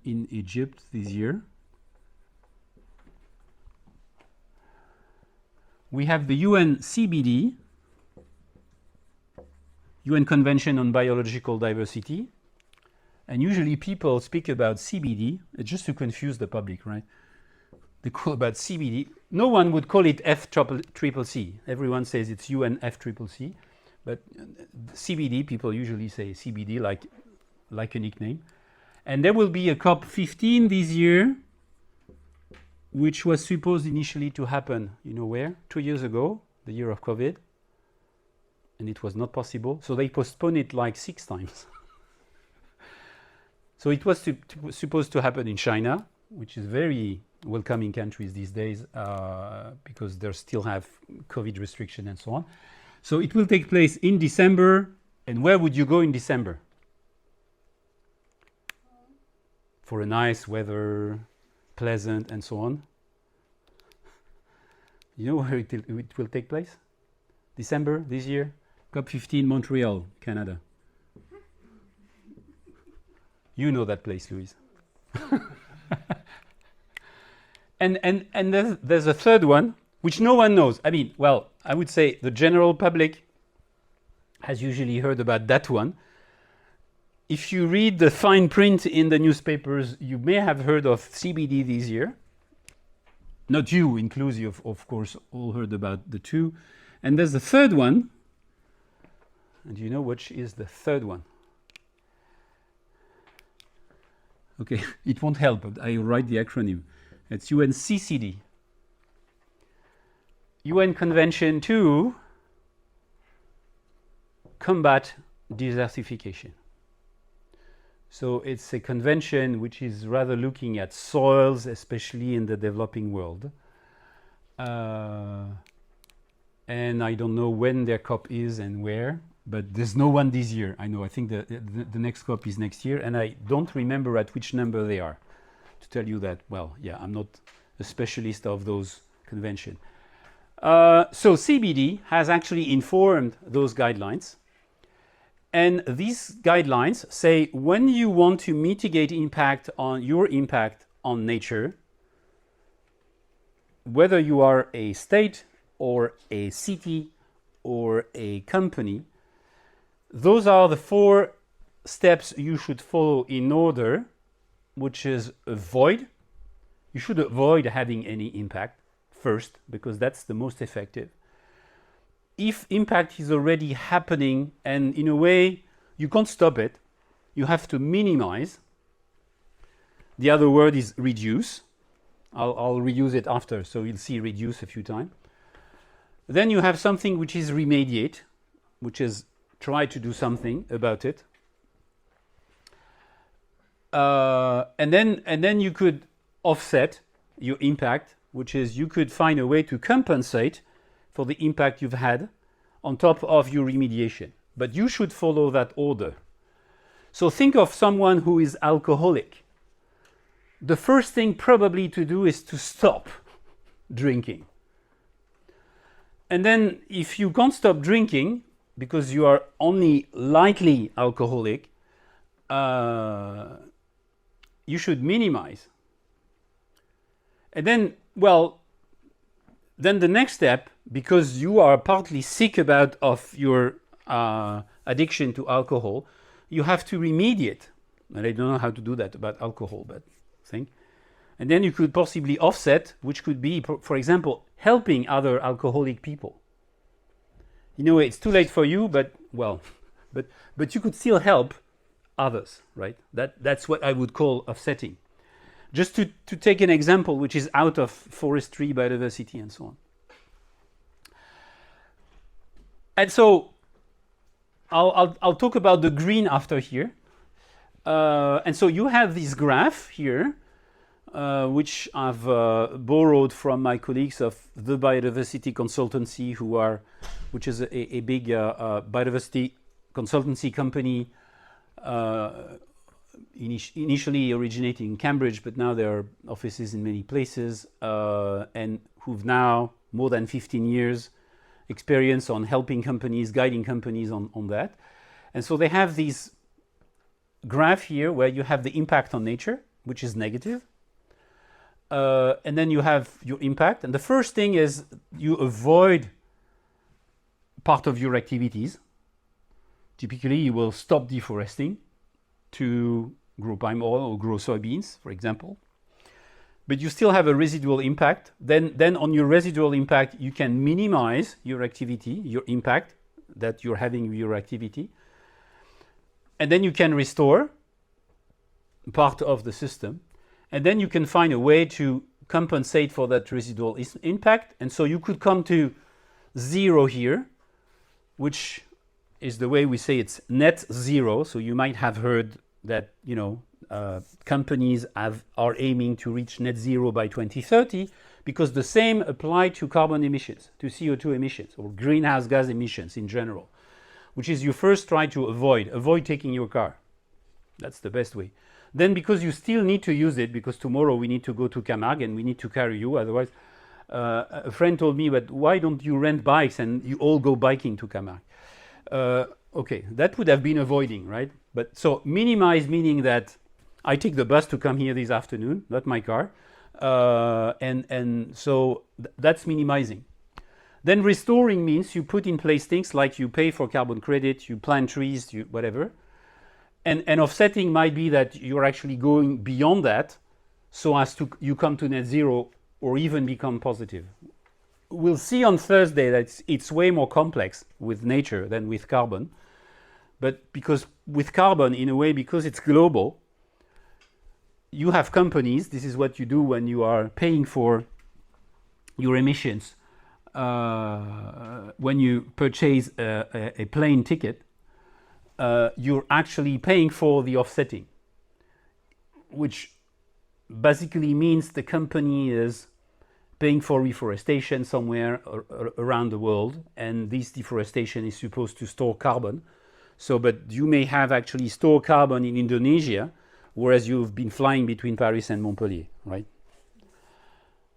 in Egypt this year. We have the UN CBD, UN Convention on Biological Diversity. And usually people speak about CBD, just to confuse the public, right? They call about CBD. No one would call it FCCC. Everyone says it's UNFCCC. But CBD, people usually say CBD like a nickname. And there will be a COP15 this year, which was supposed initially to happen, you know where? 2 years ago, the year of COVID. And it was not possible. So they postponed it like 6 times. So it was supposed to happen in China, which is very welcoming countries these days because they still have COVID restriction and so on. So it will take place in December. And where would you go in December? For a nice weather, pleasant, and so on. You know where it will take place? December this year? COP15, Montreal, Canada. You know that place, Louise. And there's a third one, which no one knows. I mean, well, I would say the general public has usually heard about that one. If you read the fine print in the newspapers, you may have heard of CBD this year. Not you, inclusive, of course, all heard about the two. And there's the third one. And do you know which is the third one? Okay, it won't help, but I write the acronym. It's UNCCD. UN Convention to Combat Desertification. So it's a convention which is rather looking at soils, especially in the developing world. And I don't know when their COP is and where, but there's no one this year. I know, I think the next COP is next year, and I don't remember at which number they are. To tell you that, well, yeah, I'm not a specialist of those conventions. So CBD has actually informed those guidelines. And these guidelines say when you want to mitigate your impact on nature, whether you are a state or a city or a company, those are the 4 steps you should follow in order, which is avoid. You should avoid having any impact first, because that's the most effective. If impact is already happening and in a way you can't stop it, you have to minimize. The other word is reduce. I'll reuse it after, so you'll see reduce a few times. Then you have something which is remediate, which is try to do something about it. And then you could offset your impact, which is you could find a way to compensate for the impact you've had on top of your remediation. But you should follow that order. So think of someone who is alcoholic. The first thing probably to do is to stop drinking. And then if you can't stop drinking because you are only lightly alcoholic, you should minimize. And then, well, then the next step, because you are partly sick of your addiction to alcohol, you have to remediate. And I don't know how to do that about alcohol, but think. And then you could possibly offset, which could be, for example, helping other alcoholic people. You know, it's too late for you, but you could still help others, right? That's what I would call offsetting. Just to take an example, which is out of forestry, biodiversity, and so on. And so I'll talk about the green after here. And so you have this graph here, which I've borrowed from my colleagues of the Biodiversity Consultancy, which is a big biodiversity consultancy company, initially originating in Cambridge, but now there are offices in many places, and who've now more than 15 years experience on helping companies, guiding companies on that. And so they have these graph here where you have the impact on nature, which is negative. And then you have your impact. And the first thing is you avoid part of your activities. Typically, you will stop deforesting to grow palm oil or grow soybeans, for example. But you still have a residual impact. Then on your residual impact, you can minimize your activity, your impact that you're having with your activity. And then you can restore part of the system. And then you can find a way to compensate for that residual impact. And so you could come to zero here, which is the way we say it's net zero. So you might have heard that, companies are aiming to reach net zero by 2030, because the same apply to carbon emissions, to CO2 emissions, or greenhouse gas emissions in general, which is you first try to avoid taking your car. That's the best way. Then, because you still need to use it, because tomorrow we need to go to Camargue and we need to carry you, otherwise, a friend told me, but why don't you rent bikes and you all go biking to Camargue? Okay, that would have been avoiding, right? But so minimize, meaning that I take the bus to come here this afternoon, not my car. And so that's minimizing. Then restoring means you put in place things like you pay for carbon credit, you plant trees, you whatever. And offsetting might be that you're actually going beyond that so as to you come to net zero or even become positive. We'll see on Thursday that it's way more complex with nature than with carbon. But because with carbon, in a way, because it's global, you have companies, this is what you do when you are paying for your emissions. When you purchase a plane ticket, you're actually paying for the offsetting, which basically means the company is paying for reforestation somewhere around the world, and this deforestation is supposed to store carbon. So, but you may have actually stored carbon in Indonesia, whereas you've been flying between Paris and Montpellier, right?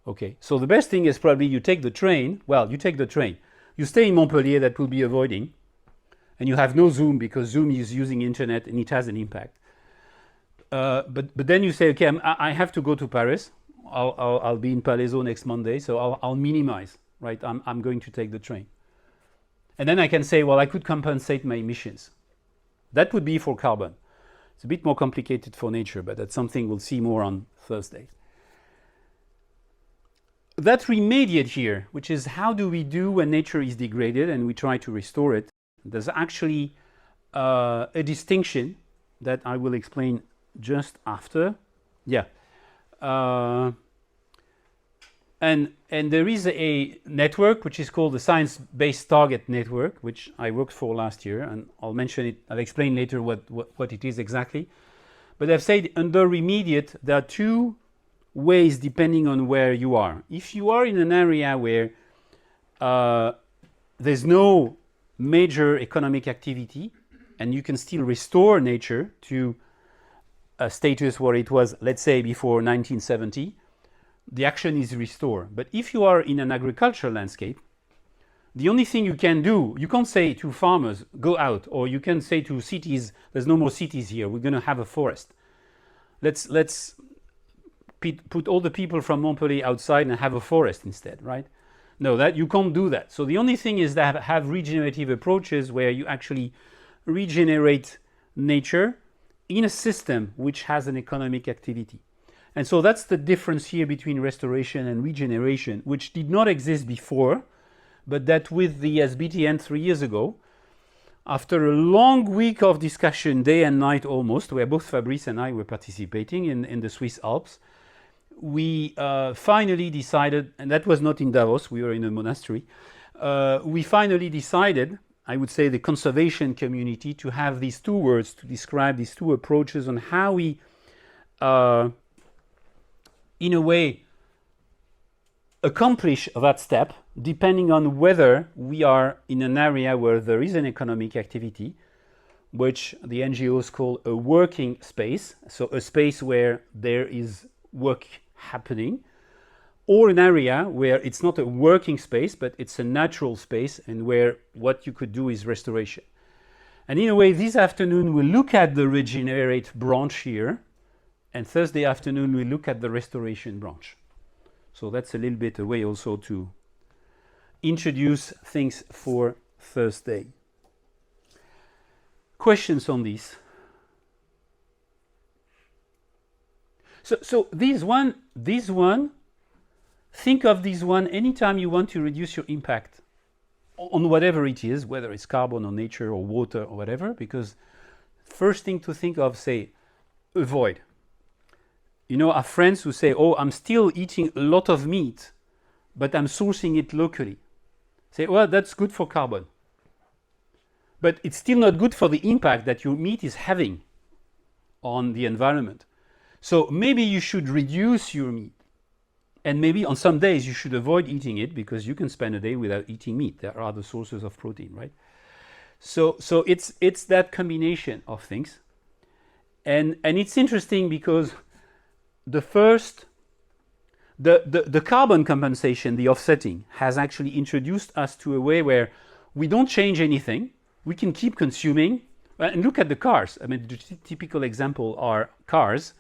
Okay, so the best thing is probably you take the train. Well, you take the train. You stay in Montpellier, that will be avoiding, and you have no Zoom because Zoom is using internet and it has an impact. But then you say, okay, I have to go to Paris. I'll be in Palaiseau next Monday, so I'll minimize, right? I'm going to take the train. And then I can say, well, I could compensate my emissions. That would be for carbon. It's a bit more complicated for nature, but that's something we'll see more on Thursday. That remediate here, which is how do we do when nature is degraded and we try to restore it, there's actually a distinction that I will explain just after. Yeah. And there is a network which is called the Science-Based Target Network, which I worked for last year, and I'll mention it. I'll explain later what it is exactly. But I've said under remediate, there are two ways depending on where you are. If you are in an area where there's no major economic activity, and you can still restore nature to a status where it was, let's say, before 1970, the action is restore. But if you are in an agricultural landscape, the only thing you can do, you can't say to farmers, go out, or you can say to cities, there's no more cities here, we're going to have a forest. Let's put all the people from Montpellier outside and have a forest instead, right? No, that you can't do that. So the only thing is that have regenerative approaches where you actually regenerate nature in a system which has an economic activity. And so that's the difference here between restoration and regeneration, which did not exist before, but that with the SBTN 3 years ago, after a long week of discussion, day and night almost, where both Fabrice and I were participating in the Swiss Alps, we finally decided, and that was not in Davos, we were in a monastery, we finally decided, I would say the conservation community, to have these two words to describe these two approaches on how we, in a way, accomplish that step, depending on whether we are in an area where there is an economic activity, which the NGOs call a working space, so a space where there is work happening, or an area where it's not a working space, but it's a natural space, and where what you could do is restoration. And in a way, this afternoon we'll look at the regenerate branch here, and Thursday afternoon we'll look at the restoration branch. So that's a little bit a way also to introduce things for Thursday. Questions on this? So this one, think of this one anytime you want to reduce your impact on whatever it is, whether it's carbon or nature or water or whatever, because first thing to think of, say, avoid. You know, our friends who say, oh, I'm still eating a lot of meat, but I'm sourcing it locally. Say, well, that's good for carbon. But it's still not good for the impact that your meat is having on the environment. So maybe you should reduce your meat. And maybe on some days you should avoid eating it because you can spend a day without eating meat. There are other sources of protein, right? So it's that combination of things. And it's interesting because the carbon compensation, the offsetting, has actually introduced us to a way where we don't change anything. We can keep consuming. And look at the cars. I mean, the typical example are cars,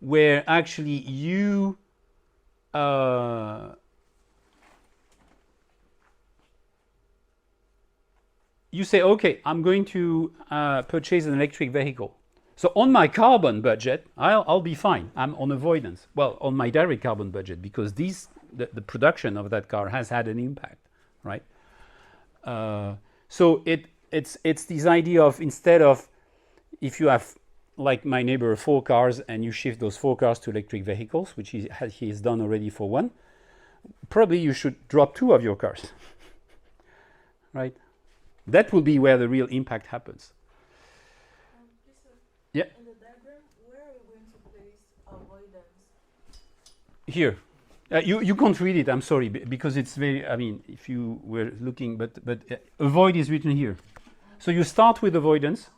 where actually you you say, okay, I'm going to purchase an electric vehicle. So on my carbon budget, I'll be fine. I'm on avoidance. Well, on my direct carbon budget, because the production of that car has had an impact, right? So it's this idea of, instead of, if you have, like my neighbor, 4 cars, and you shift those 4 cars to electric vehicles, which he has done already for one, probably you should drop 2 of your cars, right? That will be where the real impact happens. Yeah. In the diagram, where are you going to place avoidance? Here. You can't read it, I'm sorry, because it's very, I mean, if you were looking, but avoid is written here. So you start with avoidance,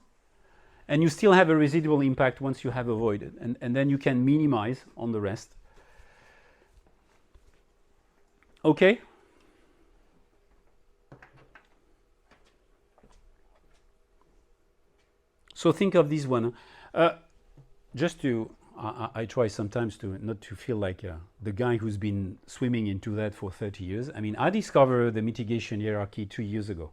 and you still have a residual impact once you have avoided, and then you can minimize on the rest. Okay? So think of this one. Just to, I try sometimes to not to feel like the guy who's been swimming into that for 30 years. I mean, I discovered the mitigation hierarchy 2 years ago.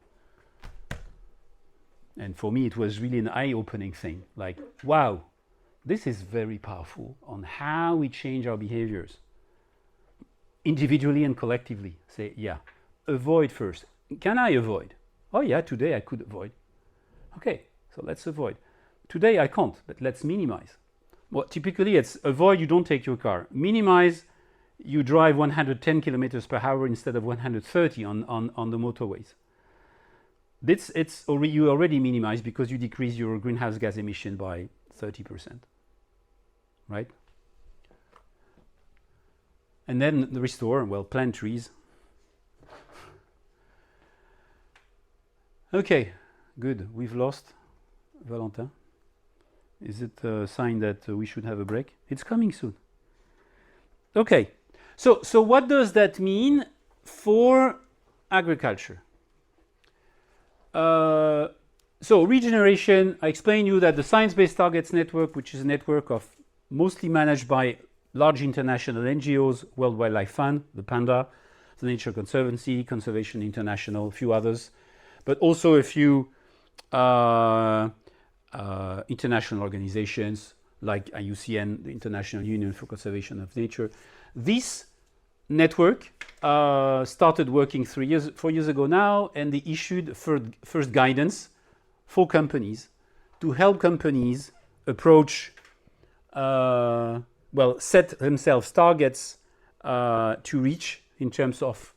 And for me, it was really an eye-opening thing. Like, wow, this is very powerful on how we change our behaviors, individually and collectively. Say, yeah, avoid first. Can I avoid? Oh yeah, today I could avoid. Okay, so let's avoid. Today I can't, but let's minimize. Well, typically it's avoid, you don't take your car. Minimize, you drive 110 kilometers per hour instead of 130 on the motorways. You already minimize because you decrease your greenhouse gas emission by 30%, right? And then the restore, well, plant trees. Okay, good. We've lost Valentin. Is it a sign that we should have a break? It's coming soon. Okay, so what does that mean for agriculture? So regeneration, I explained you that the Science Based Targets Network, which is a network of mostly managed by large international NGOs, World Wildlife Fund, the PANDA, the Nature Conservancy, Conservation International, a few others, but also a few international organizations like IUCN, the International Union for Conservation of Nature. This network started working 4 years ago now, and they issued first guidance for companies to help companies approach, set themselves targets to reach in terms of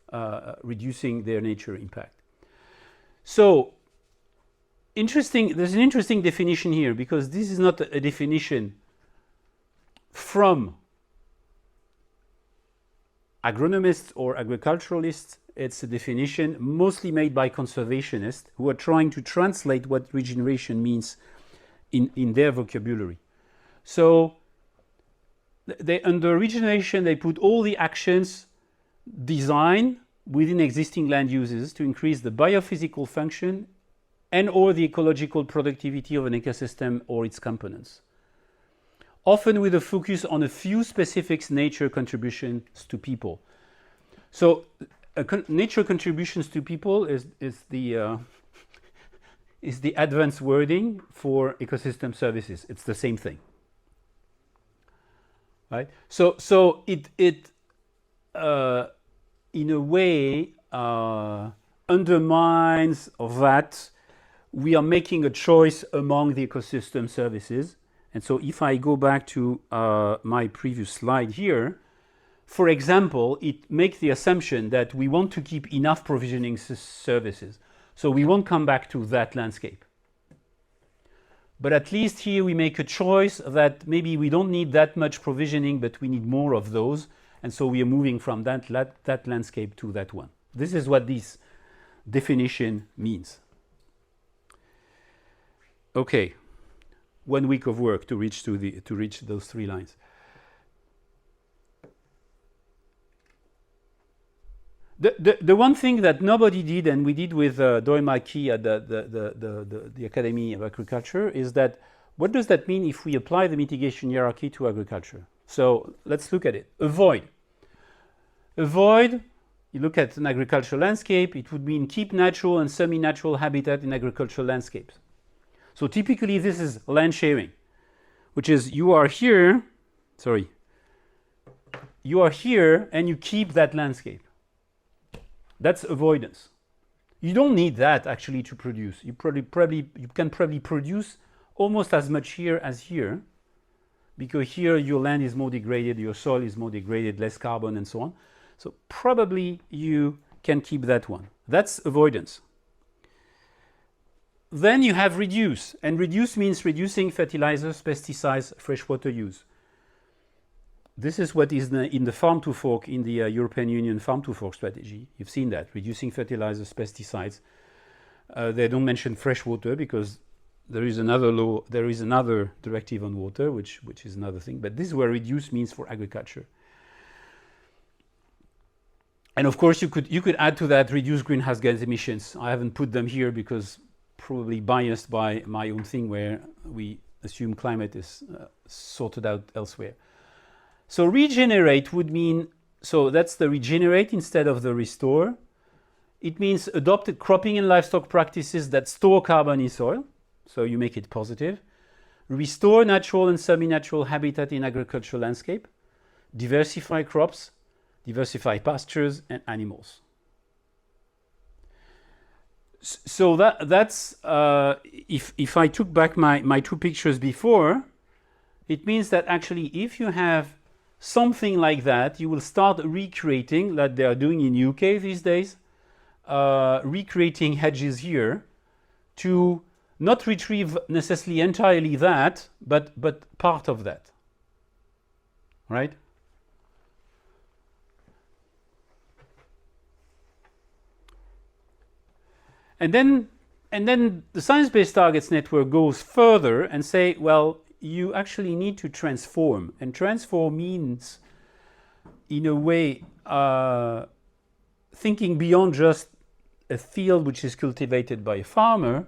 reducing their nature impact. So, there's an interesting definition here, because this is not a definition from agronomists or agriculturalists. It's a definition mostly made by conservationists who are trying to translate what regeneration means in their vocabulary. So under regeneration, they put all the actions designed within existing land uses to increase the biophysical function and or the ecological productivity of an ecosystem or its components, often with a focus on a few specific nature contributions to people. So nature contributions to people is the advanced wording for ecosystem services. It's the same thing, right? So it in a way undermines that we are making a choice among the ecosystem services. And so if I go back to my previous slide here, for example, it makes the assumption that we want to keep enough provisioning services. So we won't come back to that landscape. But at least here we make a choice that maybe we don't need that much provisioning, but we need more of those. And so we are moving from that landscape to that one. This is what this definition means. Okay, 1 week of work to reach those 3 lines. The one thing that nobody did, and we did with Doyle McKee at the Academy of Agriculture, is that what does that mean if we apply the mitigation hierarchy to agriculture? So let's look at it. Avoid. Avoid, you look at an agricultural landscape, it would mean keep natural and semi-natural habitat in agricultural landscapes. So typically this is land sharing, which is you are here and you keep that landscape. That's avoidance. You don't need that actually to produce. You can probably produce almost as much here as here, because here your land is more degraded, your soil is more degraded, less carbon and so on. So probably you can keep that one. That's avoidance. Then you have reduce, and reduce means reducing fertilizers, pesticides, freshwater use. This is what is in the farm to fork, in the European Union farm to fork strategy. You've seen that, reducing fertilizers, pesticides. They don't mention freshwater because there is another law, there is another directive on water, which is another thing. But this is where reduce means for agriculture. And of course, you could add to that reduce greenhouse gas emissions. I haven't put them here because probably biased by my own thing, where we assume climate is sorted out elsewhere. So regenerate would mean, so that's the regenerate instead of the restore. It means adopted cropping and livestock practices that store carbon in soil, so you make it positive. Restore natural and semi-natural habitat in agricultural landscape. Diversify crops, diversify pastures and animals. So that's, if I took back my two pictures before, it means that actually if you have something like that, you will start recreating, like they are doing in UK these days, recreating hedges here to not retrieve necessarily entirely that, but part of that, right? And then the Science-Based Targets Network goes further and say, well, you actually need to transform. And transform means, in a way, thinking beyond just a field which is cultivated by a farmer.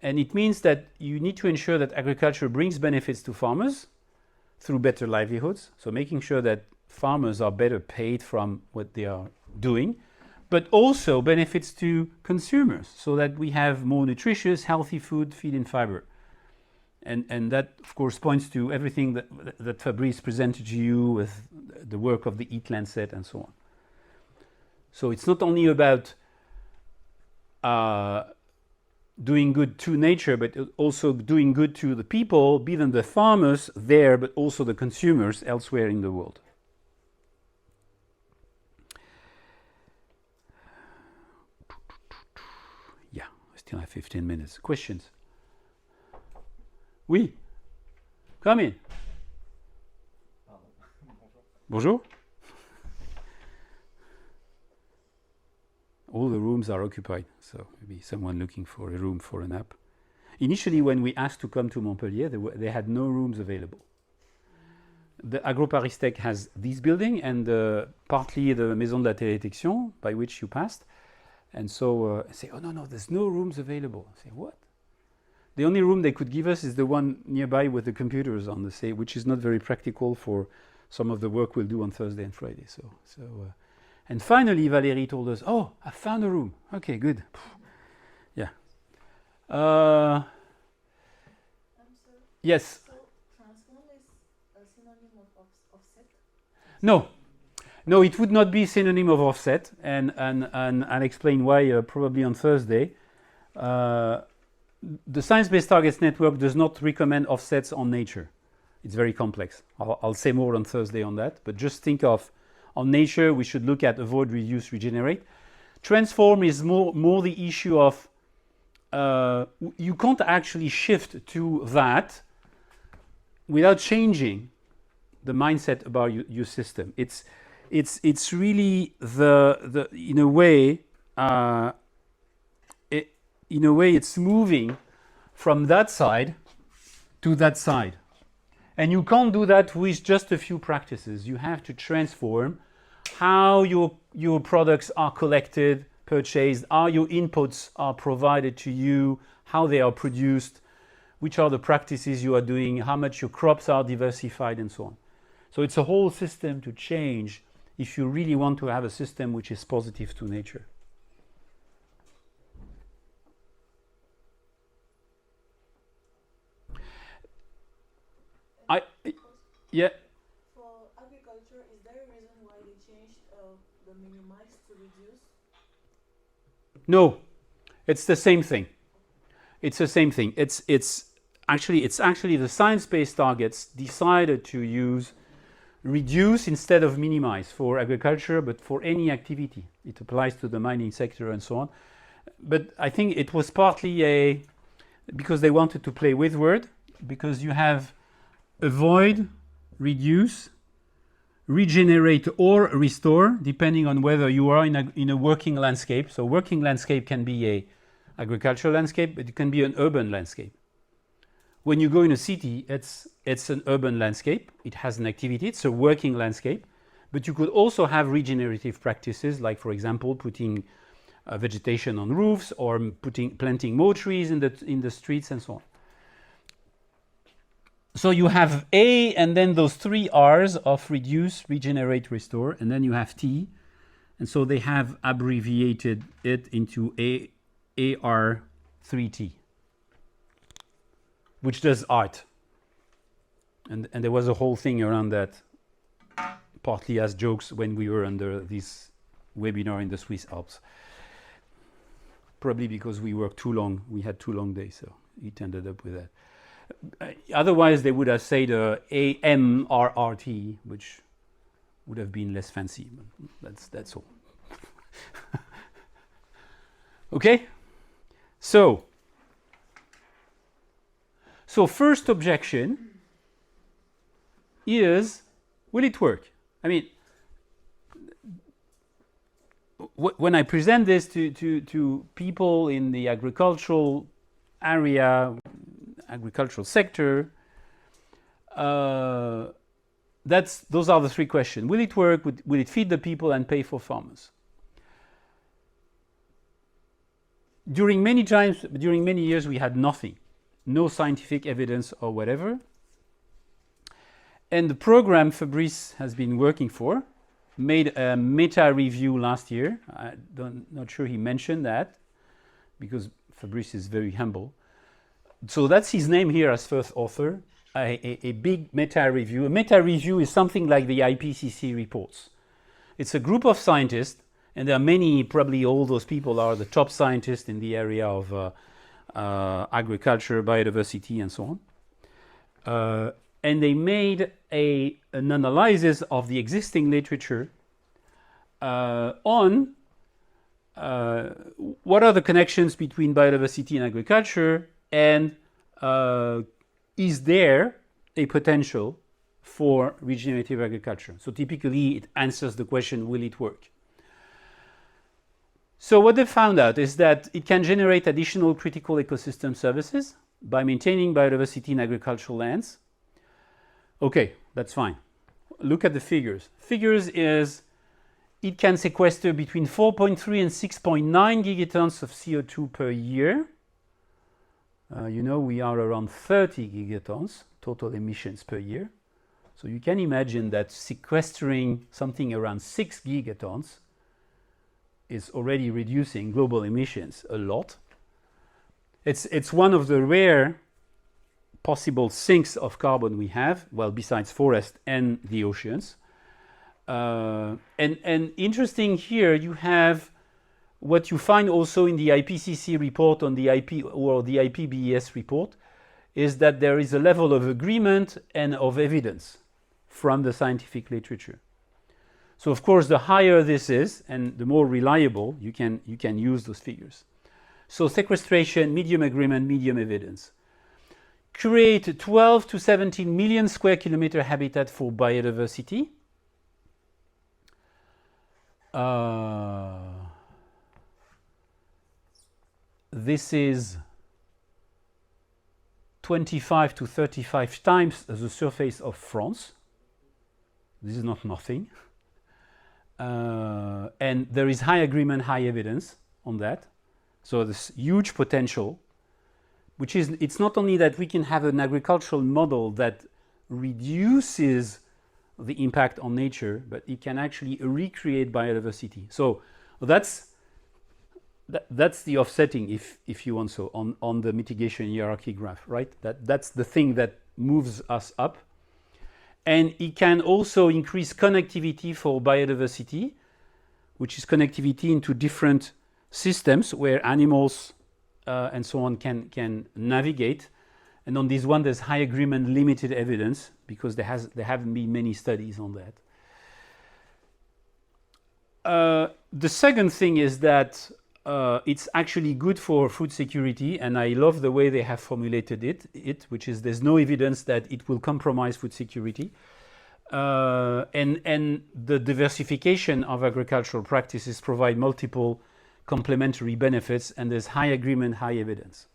And it means that you need to ensure that agriculture brings benefits to farmers through better livelihoods. So making sure that farmers are better paid from what they are doing, but also benefits to consumers so that we have more nutritious, healthy food, feed and fiber. And that, of course, points to everything that Fabrice presented to you with the work of the Eat Lancet and so on. So it's not only about doing good to nature, but also doing good to the people, be them the farmers there, but also the consumers elsewhere in the world. Yeah, I still have 15 minutes. Questions? Oui. Come in. Bonjour. All the rooms are occupied, so maybe someone looking for a room for a nap. Initially, when we asked to come to Montpellier, they had no rooms available. The AgroParisTech has this building and partly the Maison de la Télédétection, by which you passed. And so I say, oh no, there's no rooms available. I say, what? The only room they could give us is the one nearby with the computers on the side, which is not very practical for some of the work we'll do on Thursday and Friday. And finally, Valérie told us, oh, I found a room. Okay, good. Yeah. I'm sorry. Yes. So transform is a synonym of offset? No, it would not be a synonym of offset, and I'll explain why probably on Thursday. The Science-Based Targets Network does not recommend offsets on nature. It's very complex. I'll say more on Thursday on that, but just think of, on nature, we should look at avoid, reduce, regenerate. Transform is more the issue of you can't actually shift to that without changing the mindset about your system. It's really the in a way it's moving from that side to that side. And you can't do that with just a few practices. You have to transform how your products are collected, purchased, how your inputs are provided to you, how they are produced, which are the practices you are doing, how much your crops are diversified, and so on. So it's a whole system to change if you really want to have a system which is positive to nature. Yeah. For agriculture, is there a reason why they changed the minimize to reduce? No, it's the same thing. It's the same thing. It's actually the science-based targets decided to use reduce instead of minimize for agriculture, but for any activity. It applies to the mining sector and so on. But I think it was partly because they wanted to play with word, because you have avoid, reduce, regenerate or restore, depending on whether you are in a working landscape. So working landscape can be a agricultural landscape, but it can be an urban landscape. When you go in a city, it's an urban landscape. It has an activity. It's a working landscape. But you could also have regenerative practices, like, for example, putting vegetation on roofs or planting more trees in the streets and so on. So you have A and then those 3 R's of reduce, regenerate, restore, and then you have T. And so they have abbreviated it into AR3T, which does art. And there was a whole thing around that, partly as jokes when we were under this webinar in the Swiss Alps. Probably because we worked too long, we had 2 long days, so it ended up with that. Otherwise, they would have said AMRRT, which would have been less fancy. But that's all. Okay? So first objection is, will it work? I mean, when I present this to people in the agricultural area, agricultural sector, those are the 3 questions. Will it work? Will it feed the people and pay for farmers? During many years, we had nothing, no scientific evidence or whatever. And the program Fabrice has been working for made a meta-review last year. Not sure he mentioned that, because Fabrice is very humble. So that's his name here as first author, a big meta-review. A meta-review is something like the IPCC reports. It's a group of scientists, and there are many, probably all those people are the top scientists in the area of agriculture, biodiversity, and so on. And they made an analysis of the existing literature on what are the connections between biodiversity and agriculture, and is there a potential for regenerative agriculture? So typically it answers the question, will it work? So what they found out is that it can generate additional critical ecosystem services by maintaining biodiversity in agricultural lands. Okay, that's fine. Look at the figures. Figures is it can sequester between 4.3 and 6.9 gigatons of CO2 per year. We are around 30 gigatons total emissions per year. So you can imagine that sequestering something around 6 gigatons is already reducing global emissions a lot. It's one of the rare possible sinks of carbon we have, well, besides forest and the oceans. And interesting here, you have what you find also in the IPCC report on the IPBES report is that there is a level of agreement and of evidence from the scientific literature. So of course, the higher this is and the more reliable you can use those figures. So sequestration, medium agreement, medium evidence. Create 12 to 17 million square kilometer habitat for biodiversity. This is 25 to 35 times the surface of France. This is not nothing. And there is high agreement, high evidence on that. So this huge potential, which is, it's not only that we can have an agricultural model that reduces the impact on nature, but it can actually recreate biodiversity. So that's the offsetting, if you want so, on the mitigation hierarchy graph, right? That's the thing that moves us up. And it can also increase connectivity for biodiversity, which is connectivity into different systems where animals and so on can navigate. And on this one, there's high agreement, limited evidence, because there haven't been many studies on that. The second thing is that it's actually good for food security, and I love the way they have formulated it, which is there's no evidence that it will compromise food security. And the diversification of agricultural practices provide multiple complementary benefits, and there's high agreement, high evidence.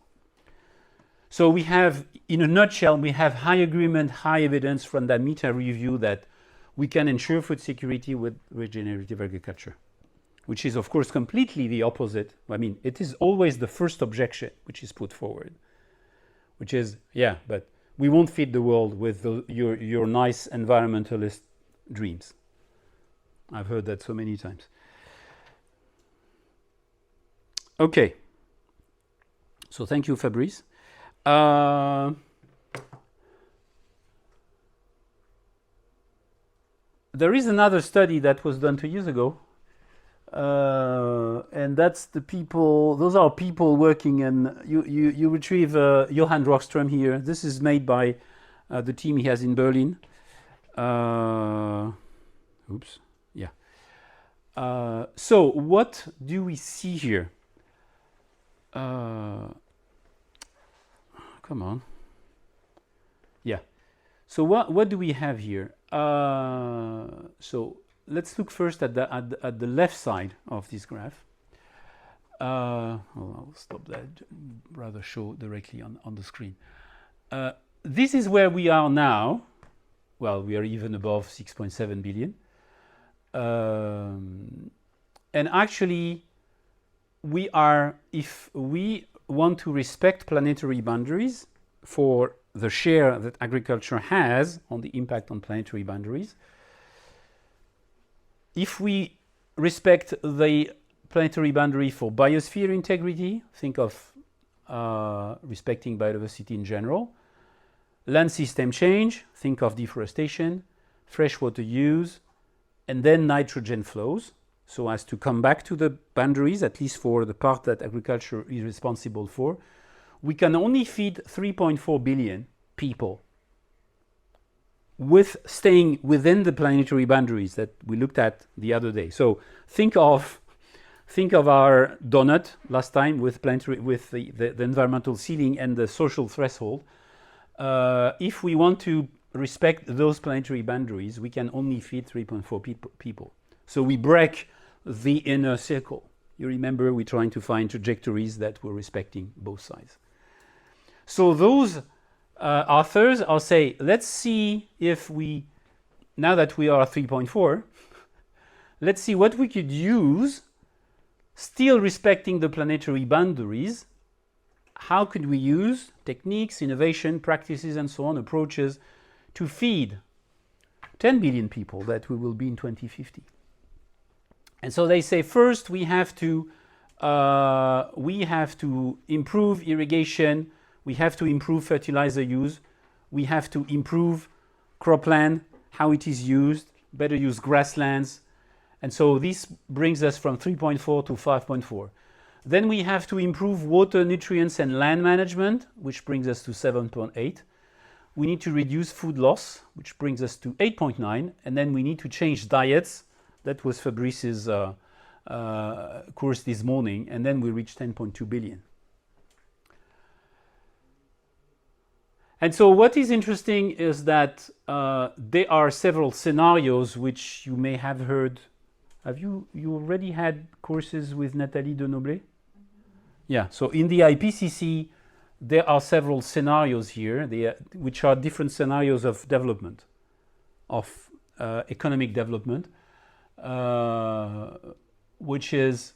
So we have, in a nutshell, we have high agreement, high evidence from that meta review that we can ensure food security with regenerative agriculture, which is, of course, completely the opposite. I mean, it is always the first objection which is put forward, which is, yeah, but we won't feed the world with your nice environmentalist dreams. I've heard that so many times. Okay. So thank you, Fabrice. There is another study that was done 2 years ago, and that's the people. Those are people working, and you retrieve Johan Rockström here. This is made by the team he has in Berlin. Oops, yeah. So what do we see here? Come on. Yeah. So what do we have here? So let's look first at the left side of this graph. I'll stop that. Rather show directly on the screen. This is where we are now. Well, we are even above 6.7 billion. And actually, if we want to respect planetary boundaries for the share that agriculture has on the impact on planetary boundaries, if we respect the planetary boundary for biosphere integrity, think of respecting biodiversity in general, land system change, think of deforestation, freshwater use, and then nitrogen flows, so as to come back to the boundaries, at least for the part that agriculture is responsible for, we can only feed 3.4 billion people with staying within the planetary boundaries that we looked at the other day. So think of our donut last time with the environmental ceiling and the social threshold. If we want to respect those planetary boundaries, we can only feed 3.4 people. So we break the inner circle. You remember we're trying to find trajectories that were respecting both sides. So those authors are saying, let's see if we, now that we are 3.4, let's see what we could use, still respecting the planetary boundaries. How could we use techniques, innovation, practices, and so on, approaches to feed 10 billion people that we will be in 2050? And so they say, first we have to improve irrigation, we have to improve fertilizer use, we have to improve cropland, how it is used, better use grasslands. And so this brings us from 3.4 to 5.4. Then we have to improve water, nutrients, and land management, which brings us to 7.8. We need to reduce food loss, which brings us to 8.9. And then we need to change diets. That was Fabrice's course this morning. And then we reach 10.2 billion. And so what is interesting is that there are several scenarios which you may have heard. Have you already had courses with Nathalie Denoblet? Yeah, so in the IPCC, there are several scenarios here, which are different scenarios of development, of economic development, which is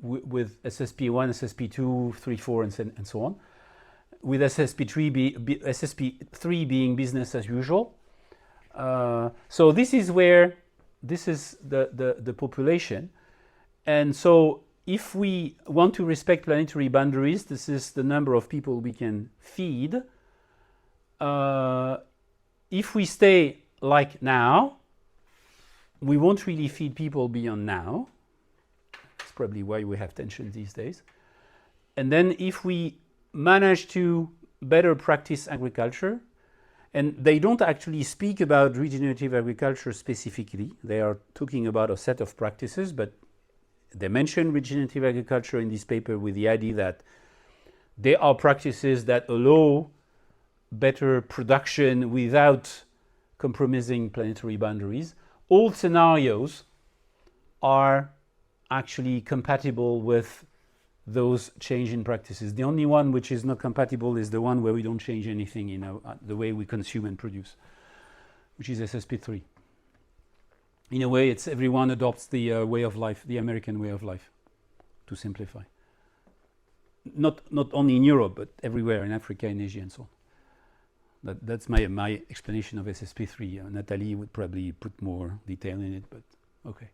with SSP1, SSP2, 3, 4, and so on, with SSP3 being business as usual. So this is where, this is the population. And so if we want to respect planetary boundaries, this is the number of people we can feed. If we stay like now, we won't really feed people beyond now. That's probably why we have tension these days. And then if we manage to better practice agriculture, and they don't actually speak about regenerative agriculture specifically, they are talking about a set of practices, but they mention regenerative agriculture in this paper with the idea that there are practices that allow better production without compromising planetary boundaries. All scenarios are actually compatible with those change in practices. The only one which is not compatible is the one where we don't change anything in the way we consume and produce, which is SSP3. In a way, it's everyone adopts the way of life, the American way of life, to simplify. Not only in Europe, but everywhere, in Africa, in Asia, and so on. That's my explanation of SSP3. Nathalie would probably put more detail in it, but okay.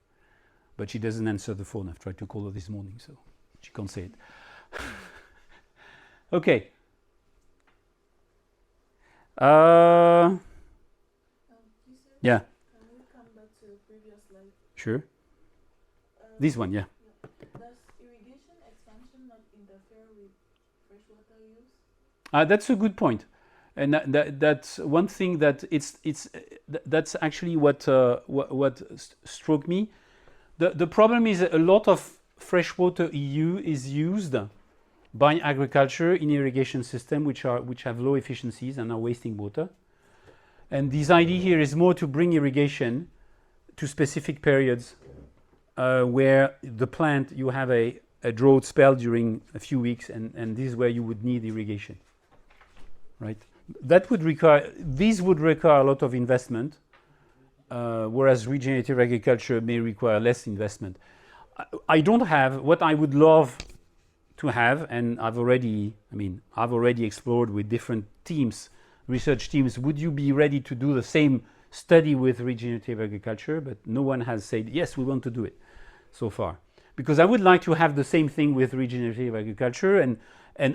But she doesn't answer the phone. I've tried to call her this morning, so she can't say it. Okay. Yeah. Can we come back to the previous slide? Sure. This one, yeah. Does irrigation expansion not interfere with freshwater use? That's a good point, and that's one thing that that's actually what struck me. The problem is a lot of freshwater EU is used by agriculture in irrigation systems which have low efficiencies and are wasting water. And this idea here is more to bring irrigation to specific periods where the plant, you have a drought spell during a few weeks, and this is where you would need irrigation, right? These would require a lot of investment, whereas regenerative agriculture may require less investment. I don't have what I would love to have, and I've already explored with different teams, research teams. Would you be ready to do the same study with regenerative agriculture? But no one has said yes, we want to do it so far, because I would like to have the same thing with regenerative agriculture and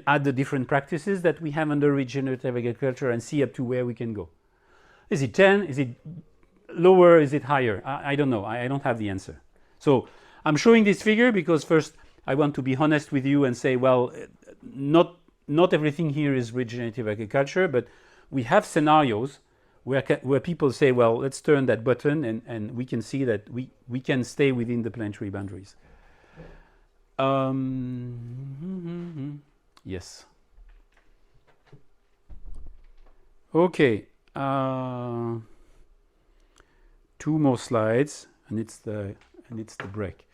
add the different practices that we have under regenerative agriculture and see up to where we can go. Is it 10? Is it lower? Is it higher? I don't know. I don't have the answer. So I'm showing this figure because first I want to be honest with you and say, well, not everything here is regenerative agriculture, but we have scenarios where people say, well, let's turn that button and we can see that we can stay within the planetary boundaries. Yes. Okay. 2 more slides, and it's the break.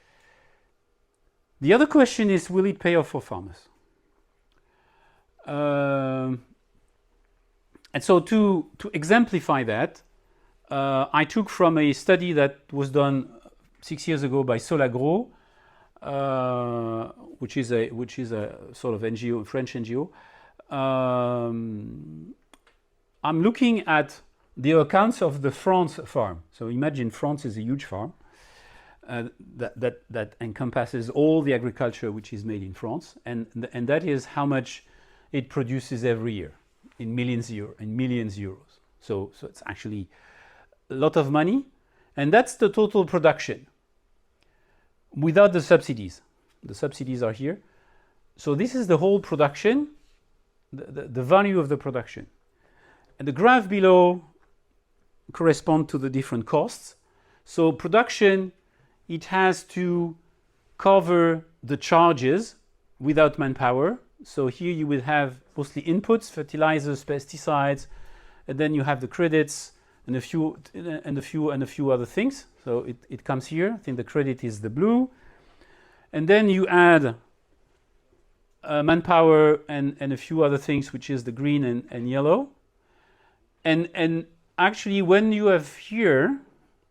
The other question is, will it pay off for farmers? And so to exemplify that, I took from a study that was done 6 years ago by Solagro, which is a sort of NGO, French NGO. I'm looking at the accounts of the France farm. So imagine France is a huge farm that encompasses all the agriculture which is made in France, and that is how much it produces every year in millions euros. So it's actually a lot of money, and that's the total production without the subsidies. The subsidies are here. So this is the whole production, the value of the production. And the graph below correspond to the different costs. So production, it has to cover the charges without manpower. So here you will have mostly inputs, fertilizers, pesticides, and then you have the credits and a few other things. So it comes here. I think the credit is the blue, and then you add manpower and a few other things, which is the green and yellow. And actually, when you have here,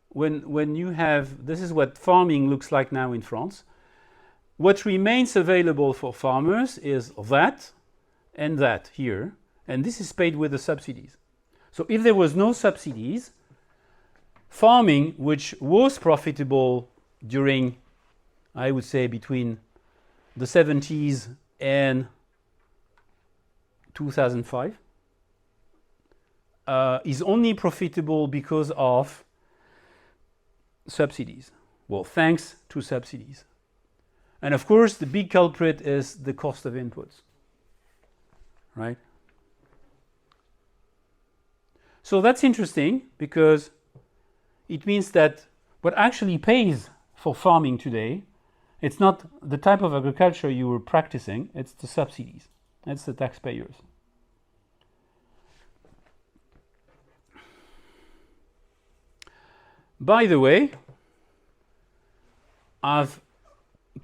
when you have, this is what farming looks like now in France. What remains available for farmers is that and that here, and this is paid with the subsidies. So if there was no subsidies, farming, which was profitable during, I would say, between the 70s and 2005, is only profitable because of subsidies. Well, thanks to subsidies. And of course, the big culprit is the cost of inputs, right? So that's interesting because it means that what actually pays for farming today, it's not the type of agriculture you were practicing, it's the subsidies. It's the taxpayers. By the way, I've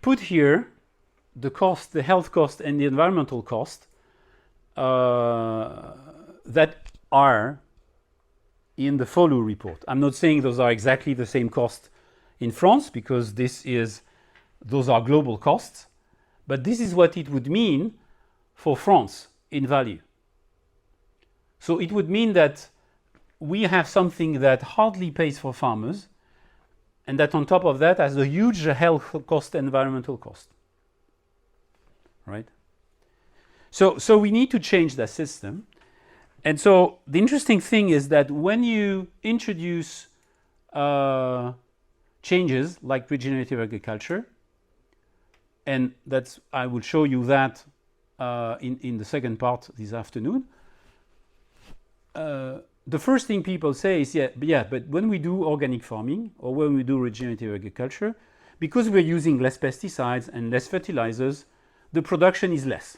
put here the cost, the health cost and the environmental cost that are in the FOLU report. I'm not saying those are exactly the same cost in France because those are global costs, but this is what it would mean for France in value. So it would mean that we have something that hardly pays for farmers, and that on top of that has a huge health cost, environmental cost, right? So we need to change that system. And so the interesting thing is that when you introduce changes like regenerative agriculture, and I will show you that in the second part this afternoon, the first thing people say is, but when we do organic farming or when we do regenerative agriculture, because we're using less pesticides and less fertilizers, the production is less.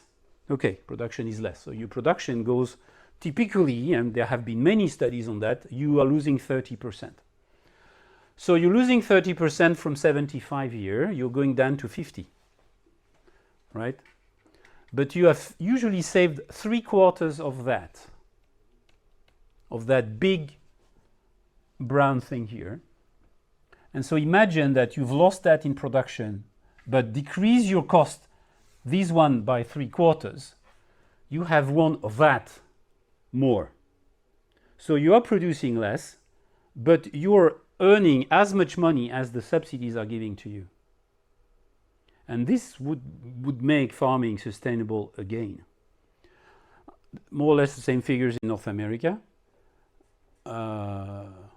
Okay, production is less. So your production goes typically, and there have been many studies on that, you are losing 30%. So you're losing 30% from 75 here, you're going down to 50, right? But you have usually saved 3/4 of that big brown thing here. And so imagine that you've lost that in production, but decrease your cost, this one by 3/4, you have won that more. So you are producing less, but you're earning as much money as the subsidies are giving to you. And this would make farming sustainable again. More or less the same figures in North America,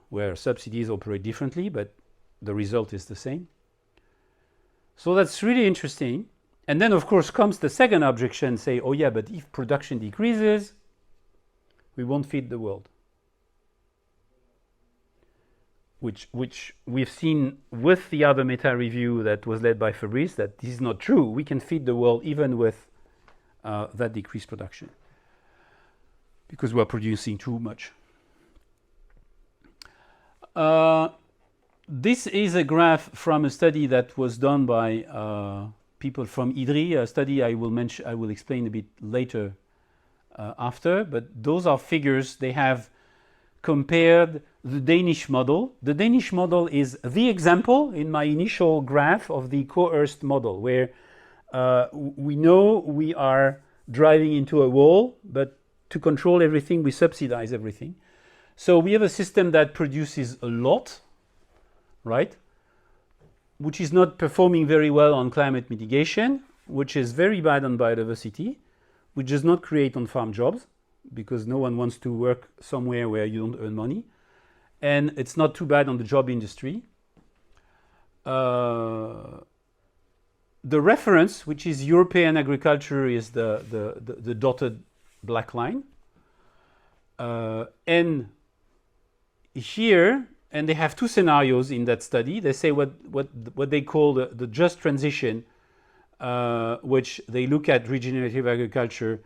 where subsidies operate differently, but the result is the same. So that's really interesting. And then, of course, comes the second objection, say, oh yeah, but if production decreases, we won't feed the world. Which we've seen with the other meta-review that was led by Fabrice, that this is not true. We can feed the world even with that decreased production because we're producing too much. This is a graph from a study that was done by people from IDRI, a study I will explain a bit later after, but those are figures. They have compared the Danish model. The Danish model is the example in my initial graph of the coerced model, where we know we are driving into a wall, but to control everything, we subsidize everything. So we have a system that produces a lot, right? Which is not performing very well on climate mitigation, which is very bad on biodiversity, which does not create on-farm jobs, because no one wants to work somewhere where you don't earn money. And it's not too bad on the job industry. The reference, which is European agriculture, is the dotted black line. And here, and they have two scenarios in that study. They say what they call the just transition, which they look at regenerative agriculture,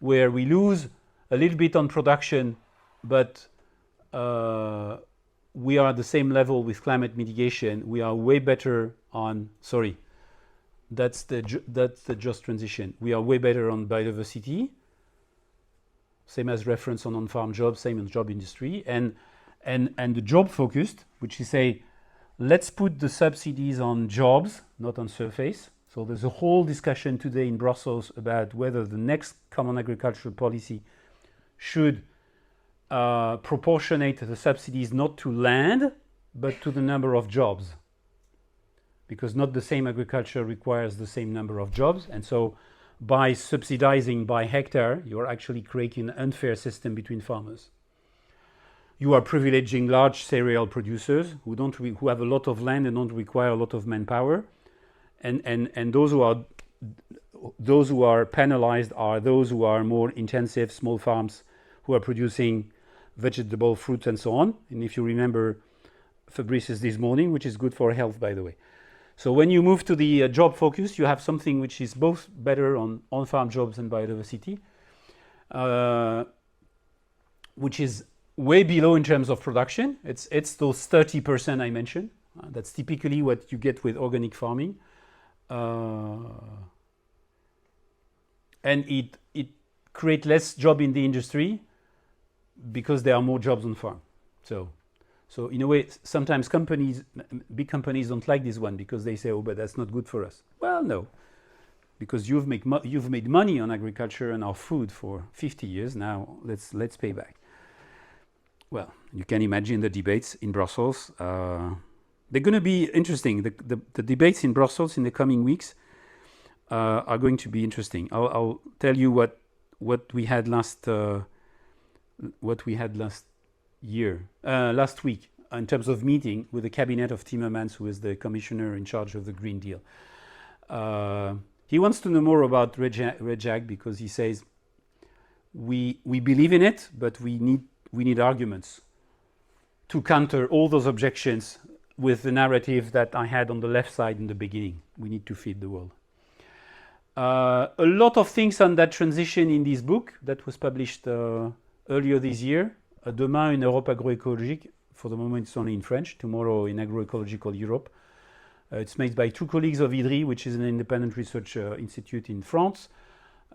where we lose a little bit on production, but we are at the same level with climate mitigation. We are way better on, that's the just transition. We are way better on biodiversity, same as reference on on-farm jobs, same in job industry, and the job focused, which is say, let's put the subsidies on jobs, not on surface. So there's a whole discussion today in Brussels about whether the next common agricultural policy should proportionate the subsidies not to land, but to the number of jobs. Because not the same agriculture requires the same number of jobs. And so by subsidizing by hectare, you are actually creating an unfair system between farmers. You are privileging large cereal producers who have a lot of land and don't require a lot of manpower. And those who are penalized are those who are more intensive, small farms who are producing vegetable, fruits, and so on. And if you remember Fabrice's this morning, which is good for health, by the way. So when you move to the job focus, you have something which is both better on farm jobs and biodiversity, which is way below in terms of production. It's those 30% I mentioned. That's typically what you get with organic farming. And it creates less job in the industry because there are more jobs on farm. So in a way, sometimes big companies don't like this one because they say, oh, but that's not good for us. Well, no, because you've made money on agriculture and our food for 50 years. Now let's pay back. Well, you can imagine the debates in Brussels. They're going to be interesting. The debates in Brussels in the coming weeks are going to be interesting. I'll tell you what we had last week in terms of meeting with the cabinet of Timmermans, who is the commissioner in charge of the Green Deal. He wants to know more about REGAG because he says we believe in it, but we need arguments to counter all those objections with the narrative that I had on the left side in the beginning. We need to feed the world. A lot of things on that transition in this book that was published earlier this year. Demain in Europe agroécologique. For the moment, it's only in French. Tomorrow in Agroecological Europe. It's made by two colleagues of IDRI, which is an independent research institute in France.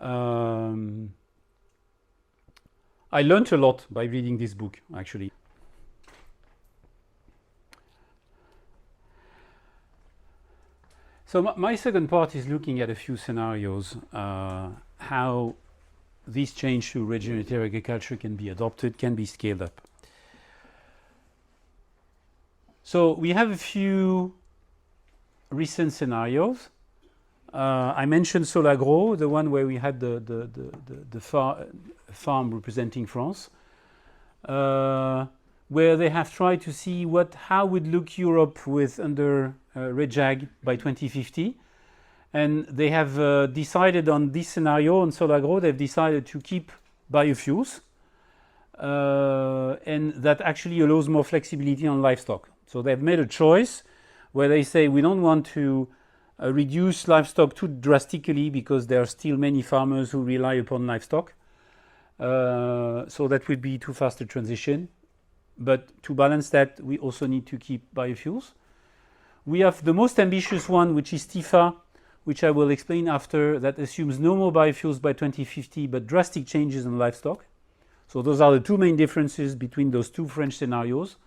I learned a lot by reading this book, actually. So my second part is looking at a few scenarios, how this change to regenerative agriculture can be adopted, can be scaled up. So we have a few recent scenarios. I mentioned Solagro, the one where we had the farm representing France, where they have tried to see how would look Europe with under REGAG by 2050. And they have decided on this scenario on Solagro. They've decided to keep biofuels, and that actually allows more flexibility on livestock. So they've made a choice where they say we don't want to reduce livestock too drastically because there are still many farmers who rely upon livestock. So that would be too fast a transition. But to balance that, we also need to keep biofuels. We have the most ambitious one, which is TIFA, which I will explain after, that assumes no more biofuels by 2050, but drastic changes in livestock. So those are the two main differences between those two French scenarios.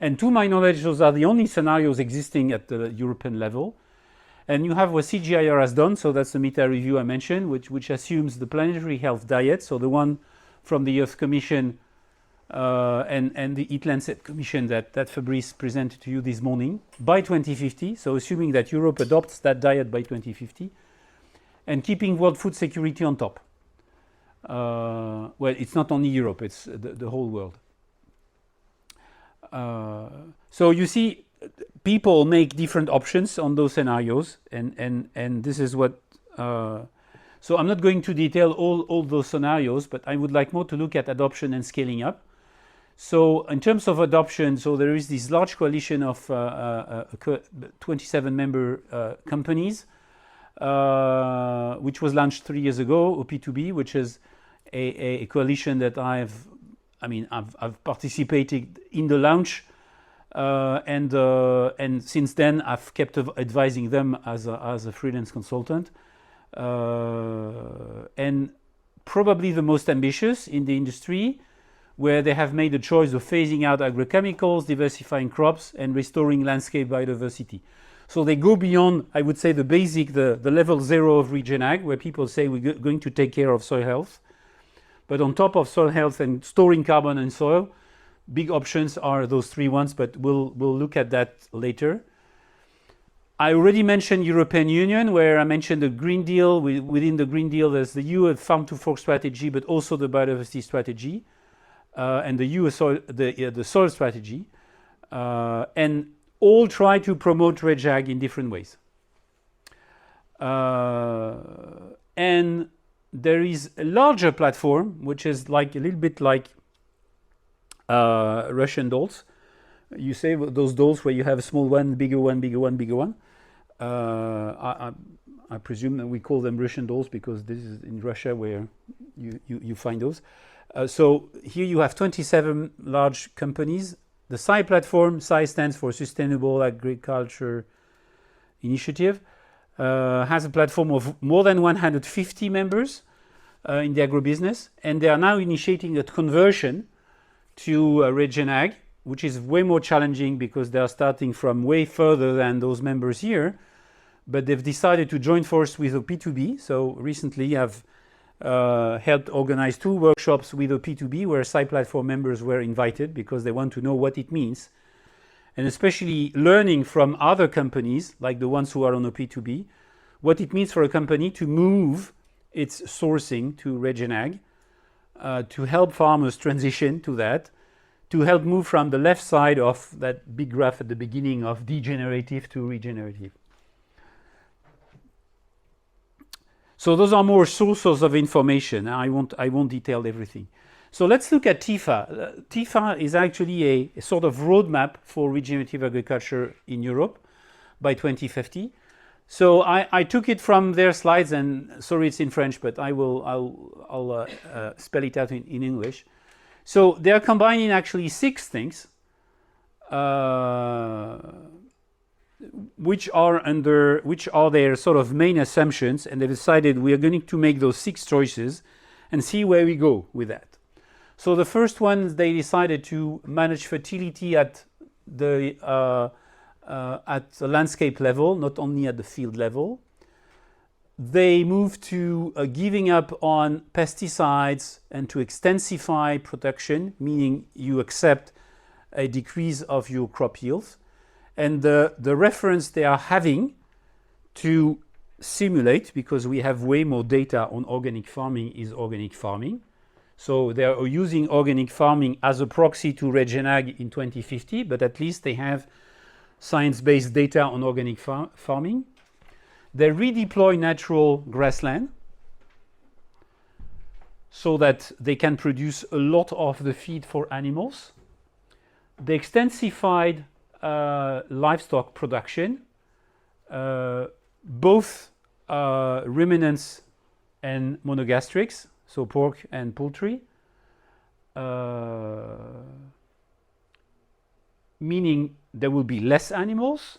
And to my knowledge, those are the only scenarios existing at the European level. And you have what CGIAR has done, so that's the meta-review I mentioned, which assumes the planetary health diet, so the one from the Earth Commission and the Eat Lancet Commission that Fabrice presented to you this morning, by 2050, so assuming that Europe adopts that diet by 2050, and keeping world food security on top. Well, it's not only Europe, it's the whole world. So you see, people make different options on those scenarios, and this is what... so I'm not going to detail all those scenarios, but I would like more to look at adoption and scaling up. So in terms of adoption, so there is this large coalition of 27 member companies, which was launched 3 years ago, OP2B, which is a coalition that I've participated in the launch, and since then I've kept advising them as a freelance consultant, and probably the most ambitious in the industry, where they have made a choice of phasing out agrochemicals, diversifying crops, and restoring landscape biodiversity. So they go beyond, I would say, the basic, the level 0 of REGENAG, where people say we're going to take care of soil health. But on top of soil health and storing carbon in soil, big options are those three ones, but we'll look at that later. I already mentioned European Union, where I mentioned the Green Deal. Within the Green Deal, there's the EU Farm to Fork strategy, but also the biodiversity strategy, and the EU the soil strategy, and all try to promote RegAg in different ways. And there is a larger platform, which is like a little bit like Russian dolls. You say those dolls where you have a small one, bigger one, bigger one, bigger one. I presume that we call them Russian dolls because this is in Russia where you find those. So here you have 27 large companies. The SAI platform, SAI stands for Sustainable Agriculture Initiative, has a platform of more than 150 members in the agribusiness, and they are now initiating a conversion to RegAg, which is way more challenging because they are starting from way further than those members here. But they've decided to join force with OP2B. So recently I've helped organize 2 workshops with OP2B where SAI platform members were invited because they want to know what it means. And especially learning from other companies, like the ones who are on OP2B, what it means for a company to move its sourcing to RegAg, to help farmers transition to that, to help move from the left side of that big graph at the beginning of degenerative to regenerative. So those are more sources of information. I won't detail everything. So let's look at TIFA. TIFA is actually a sort of roadmap for regenerative agriculture in Europe by 2050. So I took it from their slides, and sorry it's in French, but I'll spell it out in English. So they are combining actually 6 things, which are their sort of main assumptions, and they decided we are going to make those 6 choices and see where we go with that. So the first one, they decided to manage fertility at the landscape level, not only at the field level. They moved to giving up on pesticides and to extensify production, meaning you accept a decrease of your crop yields. And the reference they are having to simulate, because we have way more data on organic farming, is organic farming. So they are using organic farming as a proxy to RegAg in 2050, but at least they have science-based data on organic farming. They redeploy natural grassland so that they can produce a lot of the feed for animals. They extensified livestock production, both ruminants and monogastrics, so pork and poultry, meaning there will be less animals,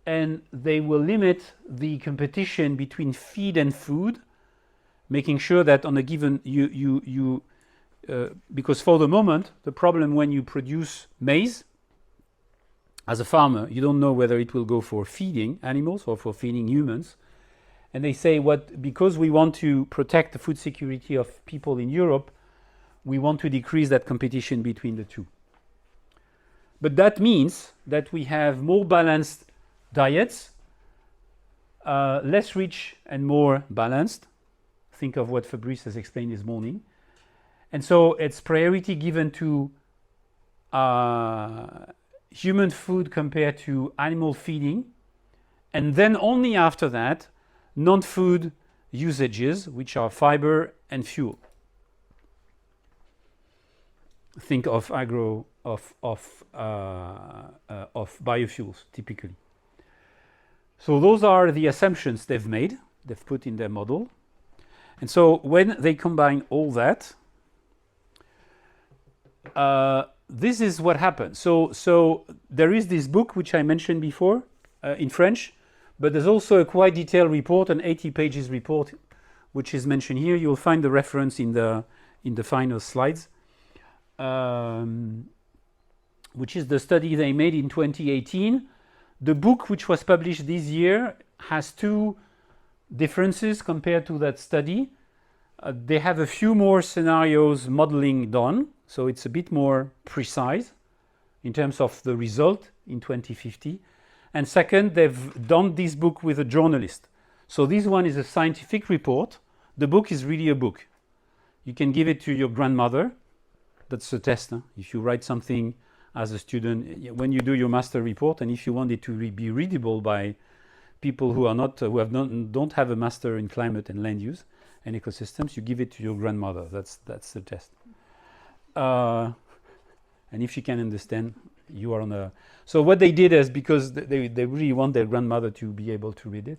and they will limit the competition between feed and food, making sure that on a given because for the moment the problem when you produce maize as a farmer, you don't know whether it will go for feeding animals or for feeding humans. And they say because we want to protect the food security of people in Europe, we want to decrease that competition between the two. But that means that we have more balanced diets, less rich and more balanced. Think of what Fabrice has explained this morning. And so it's priority given to human food compared to animal feeding. And then only after that, non-food usages, which are fiber and fuel. Think of biofuels, typically. So those are the assumptions they've made, they've put in their model. And so when they combine all that, this is what happens. So there is this book, which I mentioned before, in French, but there's also a quite detailed report, an 80 pages report, which is mentioned here. You'll find the reference in the final slides, which is the study they made in 2018. The book, which was published this year, has 2 differences compared to that study. They have a few more scenarios modeling done, so it's a bit more precise in terms of the result in 2050. And second, they've done this book with a journalist. So this one is a scientific report. The book is really a book. You can give it to your grandmother. That's a test. Huh? If you write something as a student, when you do your master report, and if you want it to be readable by people who are not, don't have a master in climate and land use and ecosystems, you give it to your grandmother. That's the test. And if she can understand, you are on a. So what they did is, because they really want their grandmother to be able to read it,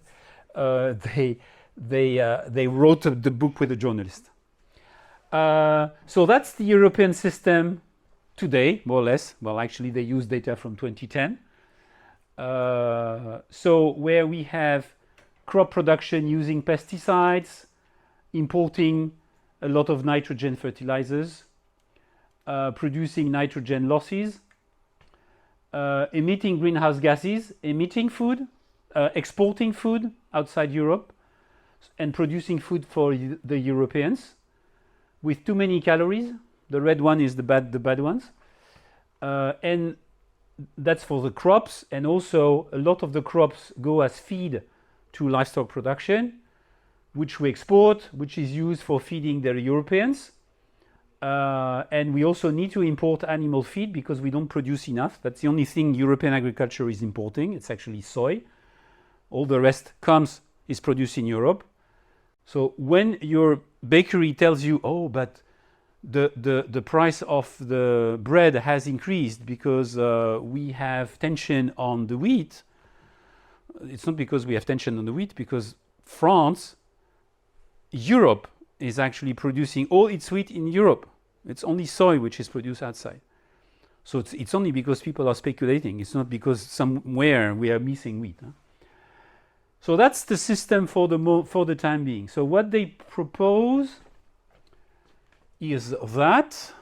they wrote the book with a journalist. So that's the European system today, more or less. Well, actually, they use data from 2010. So where we have crop production using pesticides, importing a lot of nitrogen fertilizers, producing nitrogen losses, emitting greenhouse gases, emitting food, exporting food outside Europe, and producing food for the Europeans with too many calories. The red one is the bad ones. And that's for the crops, and also a lot of the crops go as feed to livestock production, which we export, which is used for feeding the Europeans. And we also need to import animal feed because we don't produce enough. That's the only thing European agriculture is importing. It's actually soy. All the rest is produced in Europe. So when your bakery tells you, oh, but the price of the bread has increased because we have tension on the wheat, it's not because we have tension on the wheat, because Europe is actually producing all its wheat in Europe. It's only soy which is produced outside. So it's only because people are speculating. It's not because somewhere we are missing wheat. Huh? So that's the system for the time being. So what they propose is that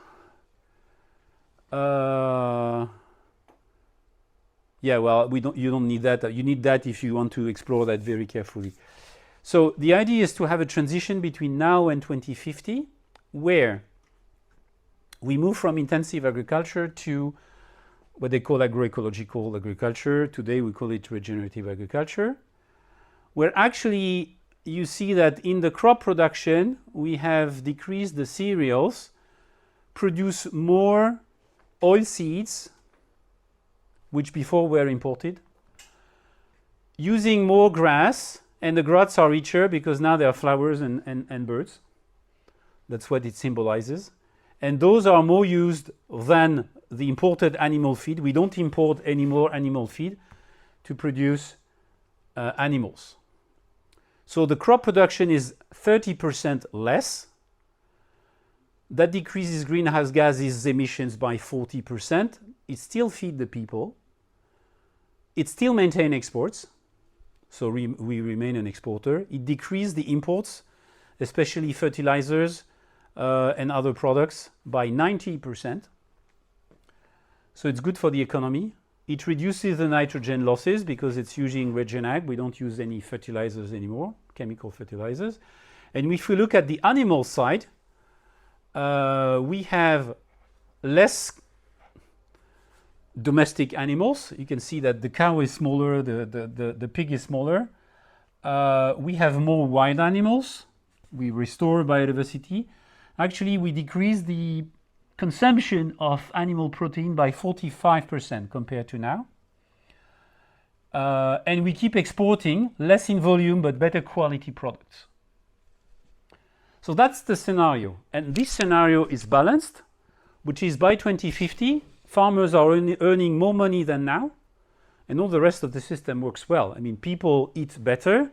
yeah, well, you don't need that. You need that if you want to explore that very carefully. So the idea is to have a transition between now and 2050 where we move from intensive agriculture to what they call agroecological agriculture. Today we call it regenerative agriculture, where actually you see that in the crop production we have decreased the cereals, produce more oil seeds, which before were imported, using more grass, and the grass are richer because now there are flowers and birds. That's what it symbolizes. And those are more used than the imported animal feed. We don't import any more animal feed to produce animals. So the crop production is 30% less. That decreases greenhouse gases emissions by 40%. It still feeds the people. It still maintains exports. So we remain an exporter. It decreases the imports, especially fertilizers and other products, by 90%. So it's good for the economy. It reduces the nitrogen losses because it's using Regenerative. We don't use any fertilizers anymore, chemical fertilizers. And if we look at the animal side, we have less domestic animals. You can see that the cow is smaller, the pig is smaller. We have more wild animals. We restore biodiversity. Actually, we decrease the consumption of animal protein by 45% compared to now. And we keep exporting, less in volume, but better quality products. So that's the scenario. And this scenario is balanced, which is by 2050, farmers are earning more money than now, and all the rest of the system works well. I mean, people eat better.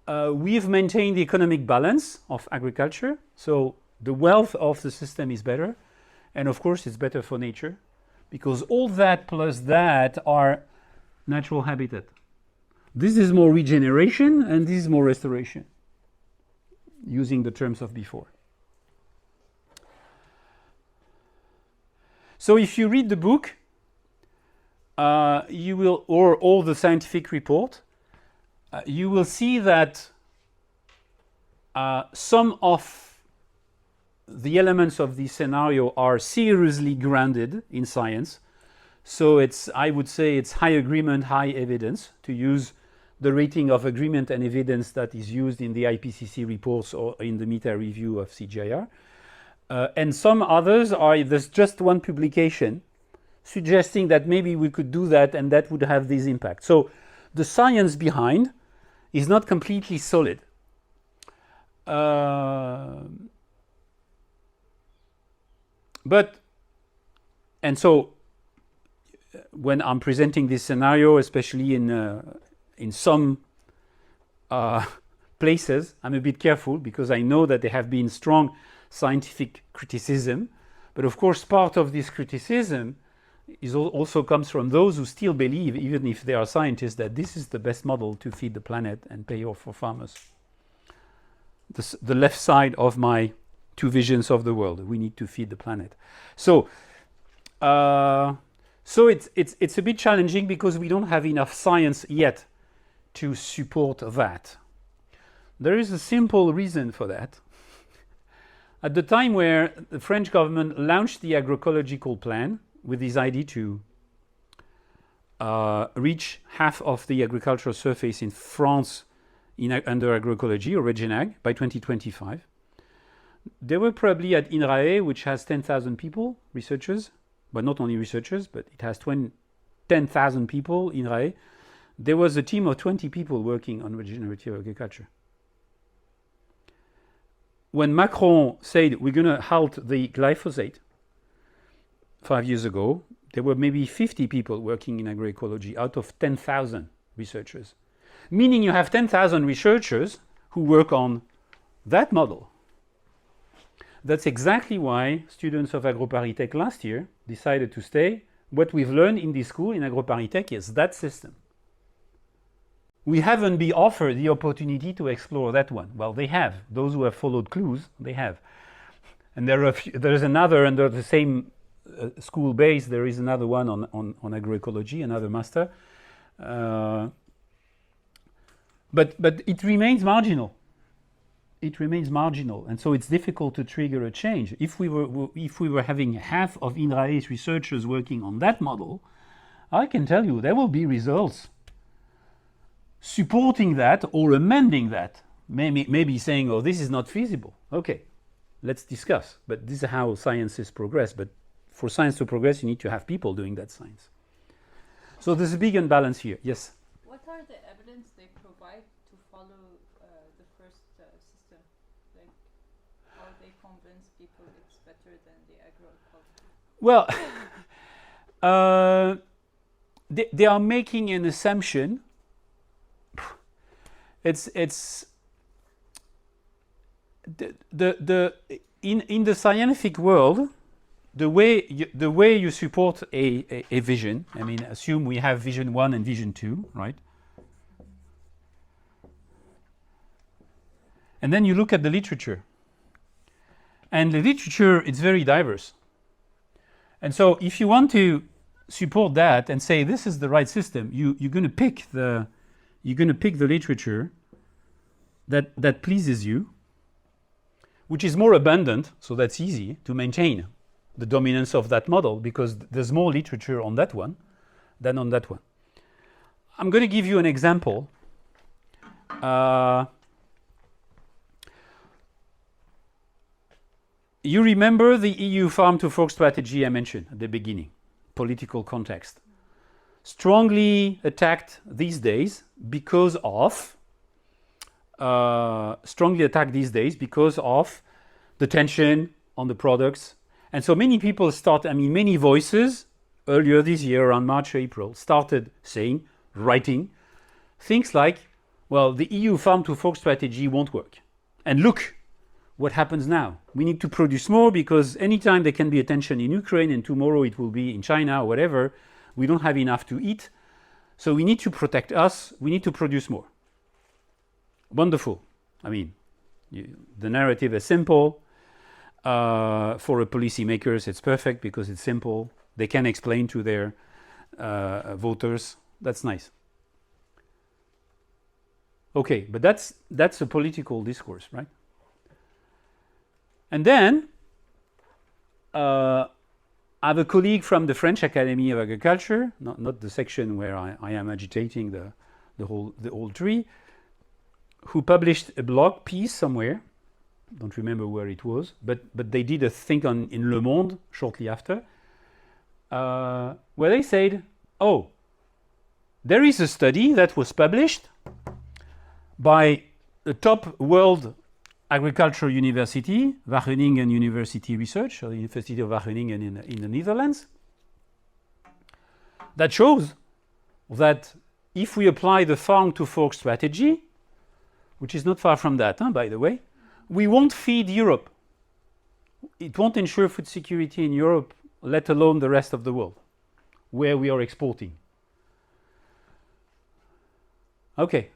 We've maintained the economic balance of agriculture, so the wealth of the system is better. And of course, it's better for nature, because all that plus that are natural habitat. This is more regeneration, and this is more restoration, using the terms of before. So if you read the book, you will, or all the scientific report, you will see that some of the elements of this scenario are seriously grounded in science. So I would say it's high agreement, high evidence, to use the rating of agreement and evidence that is used in the IPCC reports or in the meta review of CGIAR. And some others there's just one publication suggesting that maybe we could do that and that would have this impact. So the science behind is not completely solid. And so when I'm presenting this scenario, especially in some places, I'm a bit careful because I know that there have been strong scientific criticism. But of course, part of this criticism also comes from those who still believe, even if they are scientists, that this is the best model to feed the planet and pay off for farmers. The left side of my two visions of the world. We need to feed the planet. So it's a bit challenging because we don't have enough science yet to support that. There is a simple reason for that. At the time where the French government launched the agroecological plan with this idea to reach half of the agricultural surface in France under agroecology or Regenerative by 2025, they were probably at INRAE, which has 10,000 people, researchers, but not only researchers, but it has 10,000 people, INRAE. There was a team of 20 people working on regenerative agriculture. When Macron said we're going to halt the glyphosate 5 years ago, there were maybe 50 people working in agroecology out of 10,000 researchers. Meaning you have 10,000 researchers who work on that model. That's exactly why students of AgroParisTech last year decided to stay. What we've learned in this school in AgroParisTech is that system. We haven't been offered the opportunity to explore that one. Well, they have. Those who have followed clues, they have. And there's another under the same school base. There is another one on agroecology, another master. But it remains marginal. It remains marginal, and so it's difficult to trigger a change. If we were having half of INRAE's researchers working on that model, I can tell you there will be results supporting that or amending that. Maybe saying, "Oh, this is not feasible." Okay, let's discuss. But this is how sciences progress. But for science to progress, you need to have people doing that science. So there's a big imbalance here. Yes. What are the evidence they provide to follow the first system? Like how they convince people it's better than the agroecology? Well, they are making an assumption. It's in the scientific world, the way you support a vision. I mean, assume we have vision 1 and vision 2, right? And then you look at the literature. And the literature, it's very diverse. And so if you want to support that and say this is the right system, you're going to pick the literature that pleases you, which is more abundant, so that's easy to maintain the dominance of that model because there's more literature on that one than on that one. I'm going to give you an example. You remember the EU farm to fork strategy I mentioned at the beginning, political context. Strongly attacked these days because of the tension on the products. And so many people many voices earlier this year, around March, April, started saying, writing, things like, well, the EU farm to fork strategy won't work. And look what happens now. We need to produce more because anytime there can be a tension in Ukraine and tomorrow it will be in China or whatever, we don't have enough to eat. So we need to protect us. We need to produce more. Wonderful. I mean, the narrative is simple. For a policymakers, it's perfect because it's simple. They can explain to their voters. That's nice. Okay, but that's a political discourse, right? And then I have a colleague from the French Academy of Agriculture, not the section where I am agitating the whole tree, who published a blog piece somewhere. Don't remember where it was, but they did a thing in Le Monde shortly after, where they said, oh, there is a study that was published by the top world agricultural university, Wageningen University Research, or the University of Wageningen in the Netherlands, that shows that if we apply the farm to fork strategy, which is not far from that, by the way, we won't feed Europe. It won't ensure food security in Europe, let alone the rest of the world, where we are exporting. Okay.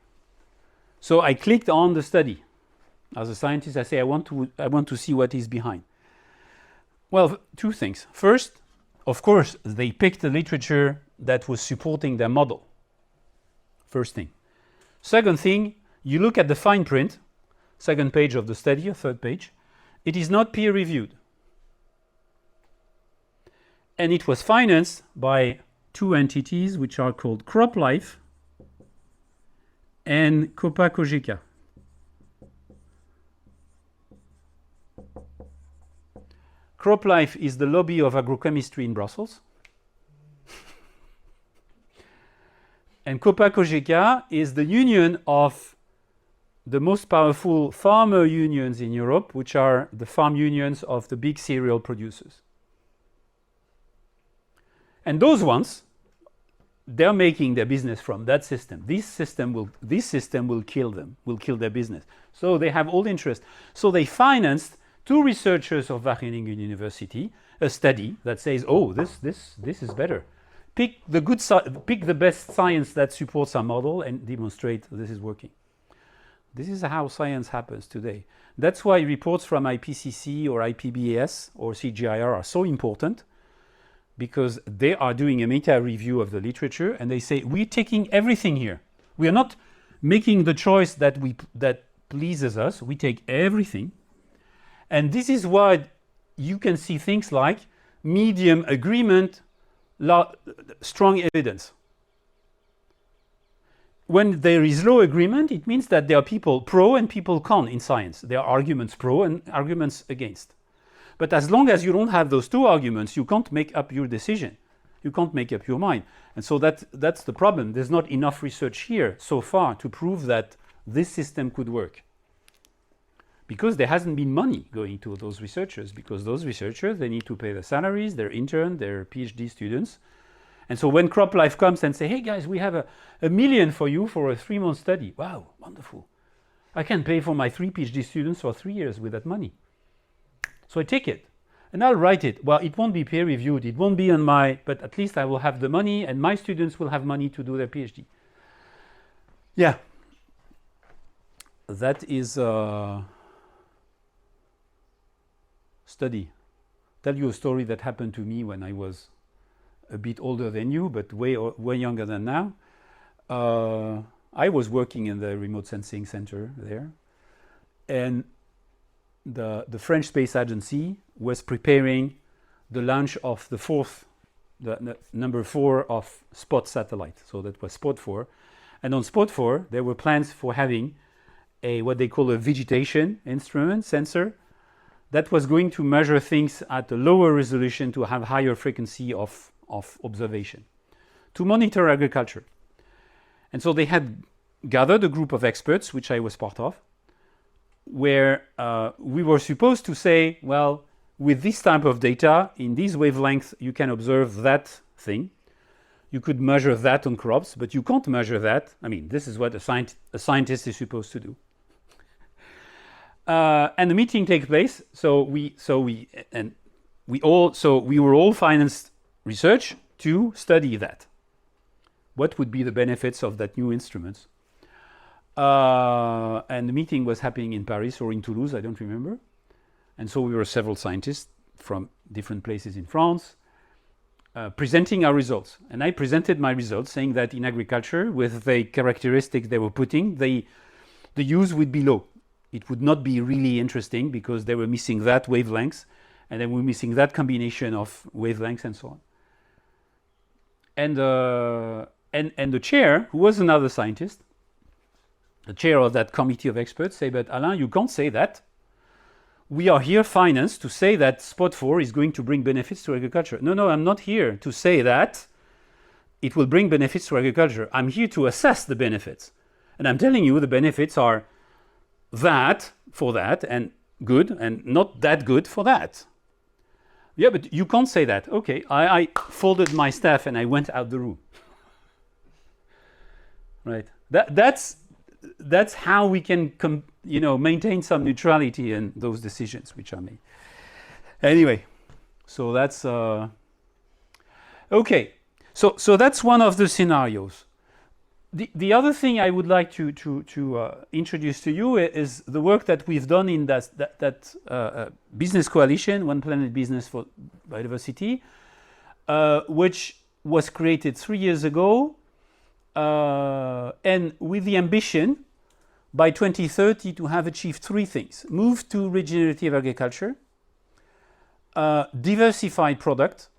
So I clicked on the study. As a scientist, I say I want to see what is behind. Well, two things. First, of course, they picked the literature that was supporting their model. First thing. Second thing, you look at the fine print, second page of the study, or third page. It is not peer-reviewed. And it was financed by two entities which are called CropLife and Copa-Cogeca. CropLife is the lobby of agrochemistry in Brussels. And Copa-Cogeca is the union of the most powerful farmer unions in Europe, which are the farm unions of the big cereal producers. And those ones, they're making their business from that system. This system will kill them, will kill their business. So they have all interest. So they financed two researchers of Wageningen University a study that says, oh, this is better. Pick the best science that supports our model and demonstrate this is working. This is how science happens today. That's why reports from IPCC or IPBES or CGIAR are so important, because they are doing a meta-review of the literature and they say, we're taking everything here. We are not making the choice that pleases us. We take everything. And this is why you can see things like medium agreement, strong evidence. When there is low agreement, it means that there are people pro and people con in science. There are arguments pro and arguments against. But as long as you don't have those two arguments, you can't make up your decision. You can't make up your mind. And so that's the problem. There's not enough research here so far to prove that this system could work. Because there hasn't been money going to those researchers, because those researchers, they need to pay their salaries, their intern, their PhD students. And so when CropLife comes and say, hey guys, we have $1 million for you for a 3-month study. Wow, wonderful. I can pay for my 3 PhD students for 3 years with that money. So I take it and I'll write it. Well, it won't be peer reviewed. It won't be on but at least I will have the money and my students will have money to do their PhD. Yeah. That is a study. Tell you a story that happened to me when I was a bit older than you, but way younger than now. I was working in the remote sensing center there, and the French Space Agency was preparing the launch of the number 4 of Spot satellite. So that was Spot 4. And on Spot 4, there were plans for having what they call a vegetation instrument sensor that was going to measure things at a lower resolution to have higher frequency of observation to monitor agriculture. And so they had gathered a group of experts, which I was part of, where we were supposed to say, well, with this type of data, in these wavelengths, you can observe that thing. You could measure that on crops, but you can't measure that. I mean, this is what a scientist is supposed to do. And the meeting takes place. So we were all financed research to study that. What would be the benefits of that new instrument? And the meeting was happening in Paris or in Toulouse, I don't remember. And so we were several scientists from different places in France presenting our results. And I presented my results saying that in agriculture, with the characteristics they were putting, the use would be low. It would not be really interesting because they were missing that wavelengths. And then we're missing that combination of wavelengths and so on. And the chair, who was another scientist, the chair of that committee of experts, say, but Alain, you can't say that. We are here financed to say that spot 4 is going to bring benefits to agriculture. No, I'm not here to say that it will bring benefits to agriculture. I'm here to assess the benefits. And I'm telling you the benefits are that for that and good and not that good for that. Yeah, but you can't say that. Okay, I folded my staff and I went out the room. Right. That's how we can maintain some neutrality in those decisions which are made. Anyway, so that's okay. So that's one of the scenarios. The other thing I would like to introduce to you is the work that we've done in that business coalition, One Planet Business for Biodiversity, which was created 3 years ago, and with the ambition by 2030 to have achieved 3 things: move to regenerative agriculture, diversified product,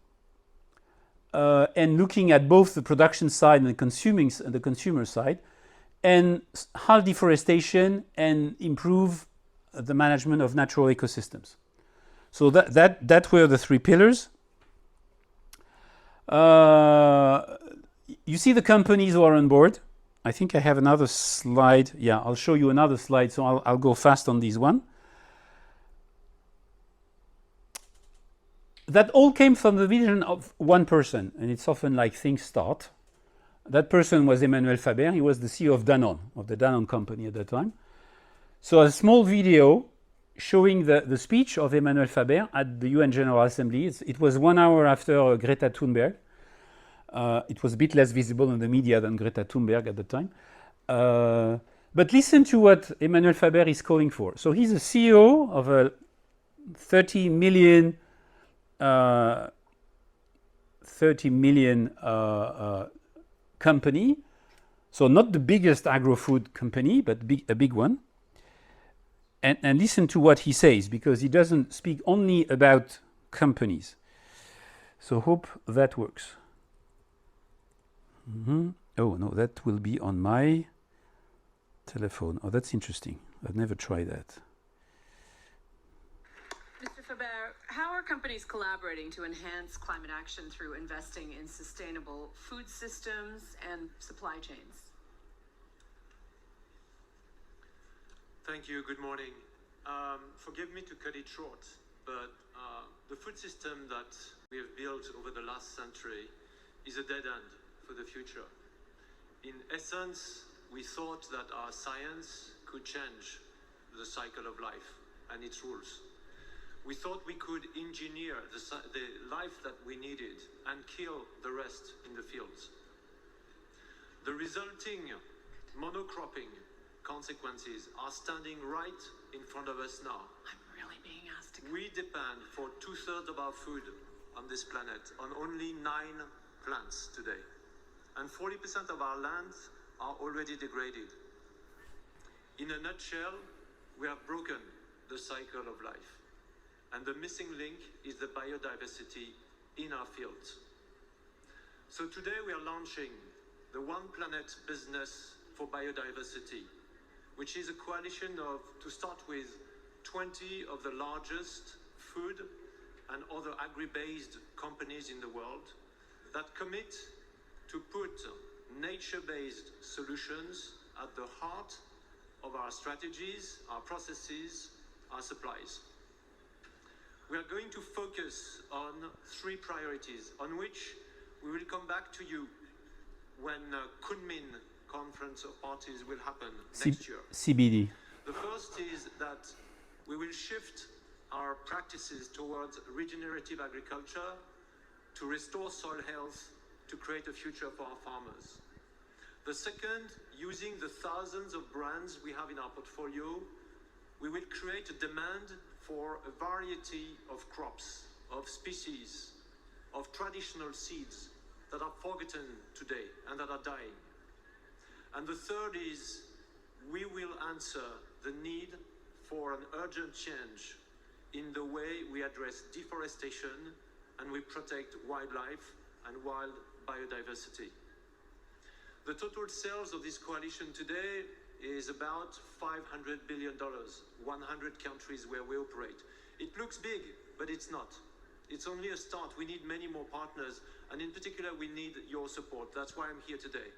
and looking at both the production side and the consumer side, and halt deforestation and improve the management of natural ecosystems. So that were the 3 pillars. You see the companies who are on board. I think I have another slide. Yeah, I'll show you another slide, so I'll go fast on this one. That all came from the vision of one person, and it's often like things start. That person was Emmanuel Faber. He was the CEO of Danone, of the Danone company at that time. So a small video showing the speech of Emmanuel Faber at the UN General Assembly. It was 1 hour after Greta Thunberg. It was a bit less visible in the media than Greta Thunberg at the time. But listen to what Emmanuel Faber is calling for. So he's a CEO of a 30 million company. So not the biggest agro-food company, but a big one. And listen to what he says, because he doesn't speak only about companies. So hope that works. Oh, no, that will be on my telephone. Oh, that's interesting. I've never tried that. Mr. Faber, how are companies collaborating to enhance climate action through investing in sustainable food systems and supply chains? Thank you. Good morning. Forgive me to cut it short, but the food system that we have built over the last century is a dead end for the future. In essence, we thought that our science could change the cycle of life and its rules. We thought we could engineer the life that we needed and kill the rest in the fields. The resulting monocropping consequences are standing right in front of us now. I'm really being asked to... We depend for 2/3 of our food on this planet on only 9 plants today. And 40% of our lands are already degraded. In a nutshell, we have broken the cycle of life. And the missing link is the biodiversity in our fields. So today we are launching the One Planet Business for Biodiversity, which is a coalition of, to start with, 20 of the largest food and other agri-based companies in the world that commit to put nature-based solutions at the heart of our strategies, our processes, our supplies. We are going to focus on 3 priorities on which we will come back to you when Kunming Conference of Parties will happen next year. CBD. The first is that we will shift our practices towards regenerative agriculture to restore soil health, to create a future for our farmers. The second, using the thousands of brands we have in our portfolio, we will create a demand for a variety of crops, of species, of traditional seeds that are forgotten today and that are dying. And the third is, we will answer the need for an urgent change in the way we address deforestation, and we protect wildlife and wild biodiversity. The total sales of this coalition today is about $500 billion, 100 countries where we operate. It looks big, but it's not. It's only a start. We need many more partners, and in particular, we need your support. That's why I'm here today.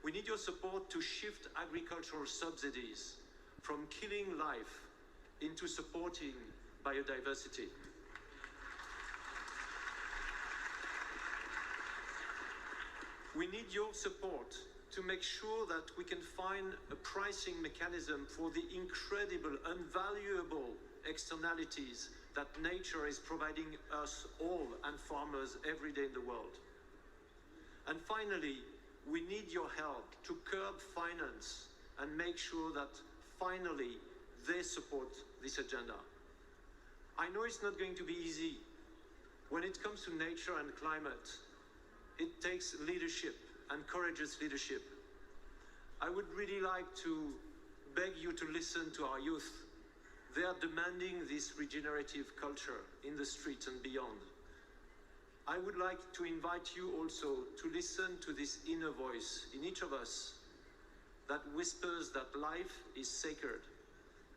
We need your support to shift agricultural subsidies from killing life into supporting biodiversity. We need your support to make sure that we can find a pricing mechanism for the incredible, invaluable externalities that nature is providing us all and farmers every day in the world. And finally, we need your help to curb finance and make sure that finally they support this agenda. I know it's not going to be easy. When it comes to nature and climate, it takes leadership and courageous leadership. I would really like to beg you to listen to our youth. They are demanding this regenerative culture in the streets and beyond. I would like to invite you also to listen to this inner voice in each of us that whispers that life is sacred.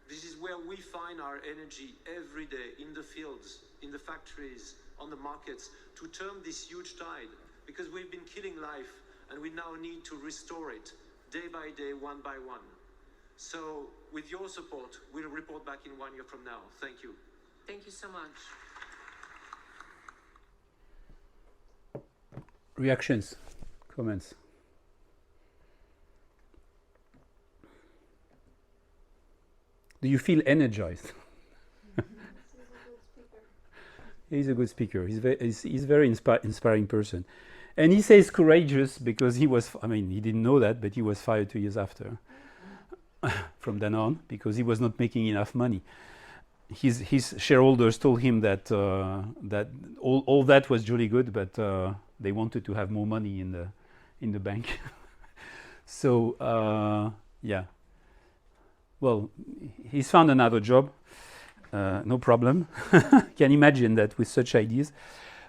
This is where we find our energy every day, in the fields, in the factories, on the markets, to turn this huge tide, because we've been killing life and we now need to restore it day by day, one by one. So with your support, we'll report back in 1 year from now. Thank you. Thank you so much. Reactions, comments. Do you feel energized? He's a good speaker. He's very inspiring person. And he says courageous because he was, I mean, he didn't know that, but he was fired 2 years after from then on because he was not making enough money. His shareholders told him that that all that was jolly good, but they wanted to have more money in the bank. So yeah. Well, he's found another job. No problem. Can imagine that with such ideas.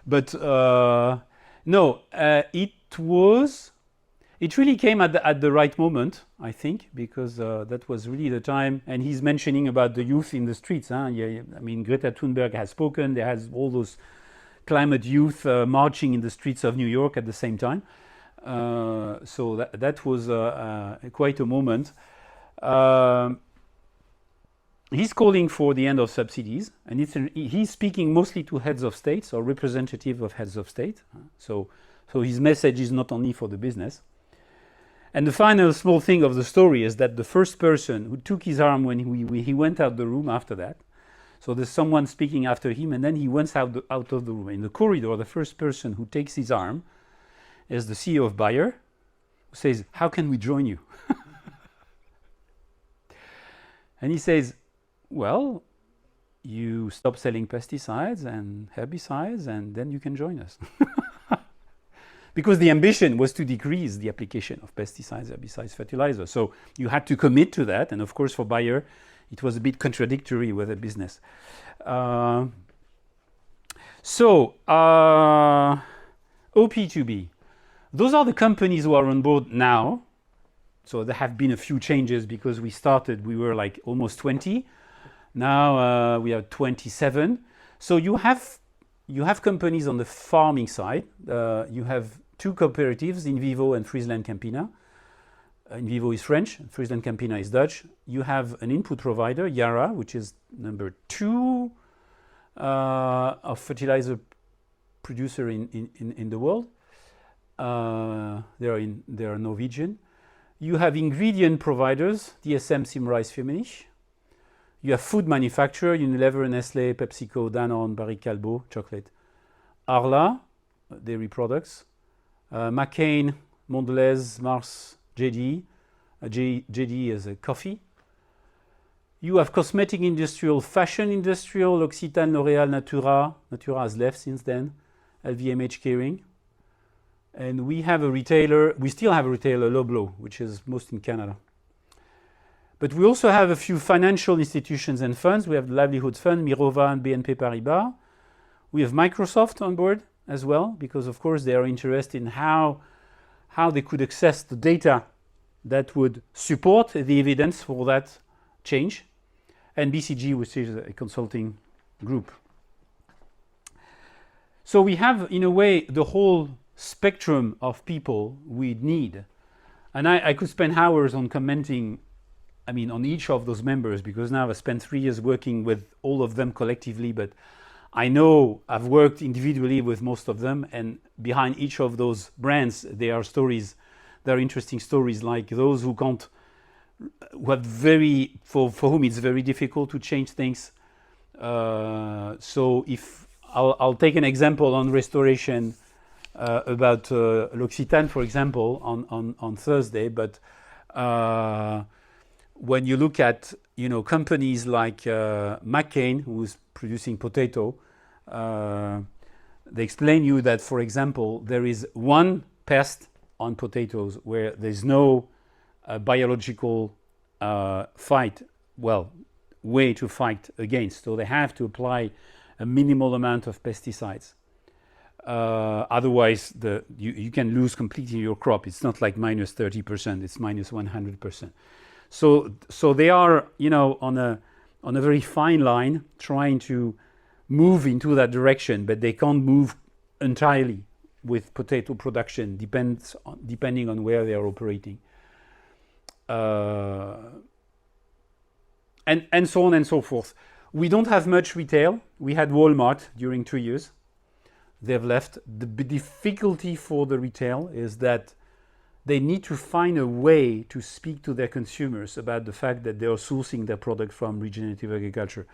But no, it really came at the right moment, I think, because that was really the time. And he's mentioning about the youth in the streets. Huh? Yeah, I mean, Greta Thunberg has spoken. There has all those climate youth marching in the streets of New York at the same time. So that was quite a moment. He's calling for the end of subsidies, and he's speaking mostly to heads of states or representative of heads of state. So his message is not only for the business. And the final small thing of the story is that the first person who took his arm when he went out the room after that, so there's someone speaking after him, and then he went out of the room. In the corridor, the first person who takes his arm is the CEO of Bayer, who says, "How can we join you?" And he says, "Well, you stop selling pesticides and herbicides, and then you can join us." Because the ambition was to decrease the application of pesticides, herbicides, fertilizers. So you had to commit to that. And of course, for Bayer, it was a bit contradictory with the business. OP2B. Those are the companies who are on board now. So there have been a few changes because we were like almost 20. Now we are 27. So you have companies on the farming side. You have two cooperatives, In Vivo and Friesland Campina. In Vivo is French, Friesland Campina is Dutch. You have an input provider, Yara, which is number 2 of fertilizer producer in the world. They are Norwegian. You have ingredient providers, DSM, Symrise, Firmenich. You have food manufacturer, Unilever, Nestlé, PepsiCo, Danone, Barry Callebaut, chocolate. Arla, dairy products. McCain, Mondelez, Mars, JD. JD is a coffee. You have cosmetic industrial, fashion industrial, L'Occitane, L'Oréal, Natura. Natura has left since then. LVMH, Kering. And we still have a retailer, Loblaw, which is most in Canada. But we also have a few financial institutions and funds. We have the Livelihood Fund, Mirova and BNP Paribas. We have Microsoft on board as well, because of course they are interested in how they could access the data that would support the evidence for that change, and BCG, which is a consulting group. So we have, in a way, the whole spectrum of people we need. And I could spend hours on commenting, on each of those members, because now I've spent 3 years working with all of them collectively, but I know I've worked individually with most of them, and behind each of those brands, there are stories, there are interesting stories, like those who can't, for whom it's very difficult to change things. So if I'll take an example on restoration about L'Occitane, for example, on Thursday, but when you look at companies like McCain, who's producing potato, they explain you that, for example, there is one pest on potatoes where there's no biological way to fight against. So they have to apply a minimal amount of pesticides. Otherwise, you can lose completely your crop. It's not like minus 30%; it's minus 100%. So they are, on a very fine line, trying to move into that direction, but they can't move entirely with potato production. Depending on where they are operating, and so on and so forth. We don't have much retail. We had Walmart during 2 years. They've left. The difficulty for the retail is that they need to find a way to speak to their consumers about the fact that they are sourcing their product from regenerative agriculture.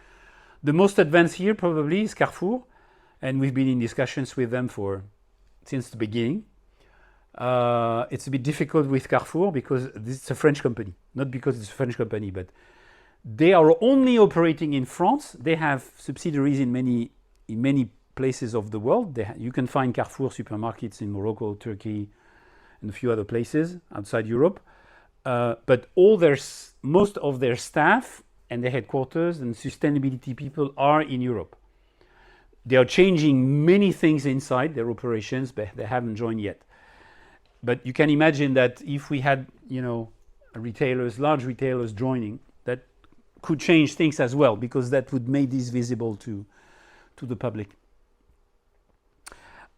The most advanced here probably is Carrefour, and we've been in discussions with them since the beginning. It's a bit difficult with Carrefour because it's a French company, not because it's a French company, but they are only operating in France. They have subsidiaries in many places of the world. You can find Carrefour supermarkets in Morocco, Turkey, and a few other places outside Europe. But most of their staff and their headquarters and sustainability people are in Europe. They are changing many things inside their operations, but they haven't joined yet. But you can imagine that if we had, large retailers joining, that could change things as well, because that would make this visible to the public.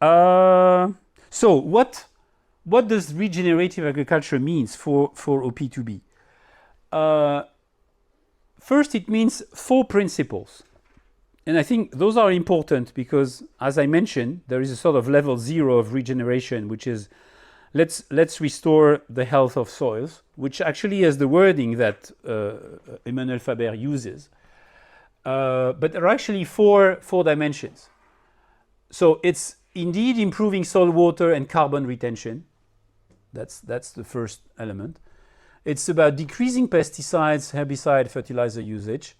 So what does regenerative agriculture means for OP2B? First, it means 4 principles. And I think those are important because, as I mentioned, there is a sort of level 0 of regeneration, which is let's restore the health of soils, which actually is the wording that Emmanuel Faber uses. But there are actually four dimensions. So it's indeed improving soil, water, and carbon retention. That's the first element. It's about decreasing pesticides, herbicide, fertilizer usage.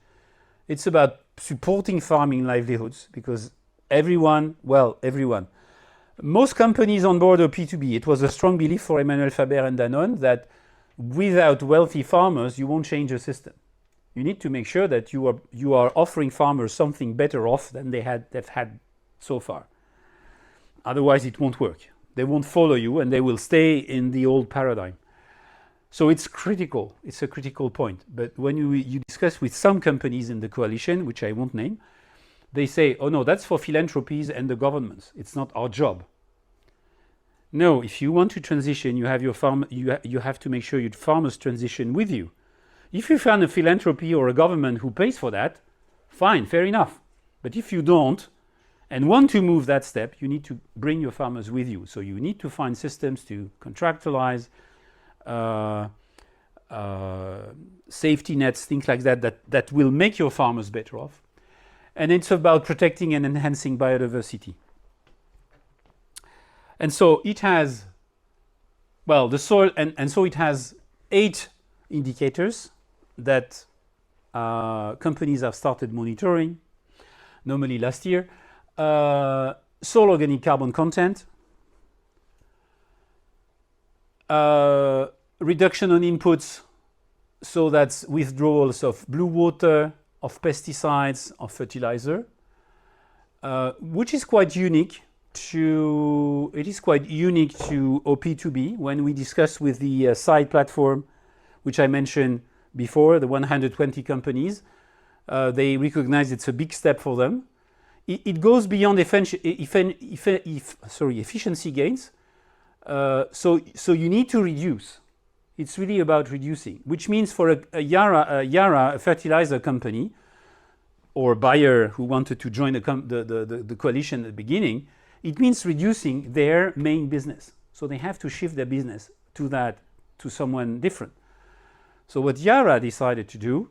It's about supporting farming livelihoods, because everyone, most companies on board of P2B, it was a strong belief for Emmanuel Faber and Danone that without wealthy farmers, you won't change the system. You need to make sure that you are offering farmers something better off than they've had so far. Otherwise, it won't work. They won't follow you, and they will stay in the old paradigm. So it's critical. It's a critical point. But when you discuss with some companies in the coalition, which I won't name, they say, oh no, that's for philanthropies and the governments. It's not our job. No, if you want to transition, you have to make sure your farmers transition with you. If you find a philanthropy or a government who pays for that, fine, fair enough. But if you don't and want to move that step, you need to bring your farmers with you. So you need to find systems to contractualize, safety nets, things like that will make your farmers better off. And it's about protecting and enhancing biodiversity. And so it has, the soil, and so it has 8 indicators that companies have started monitoring, normally last year. Soil organic carbon content, reduction on inputs, so that's withdrawals of blue water, of pesticides, of fertilizer, which is quite unique to OP2B. When we discussed with the side platform, which I mentioned before, the 120 companies, they recognize it's a big step for them. It goes beyond efficiency gains. So you need to reduce. It's really about reducing, which means for a Yara, a fertilizer company, or a buyer who wanted to join the coalition at the beginning, it means reducing their main business. So they have to shift their business to someone different. So what Yara decided to do,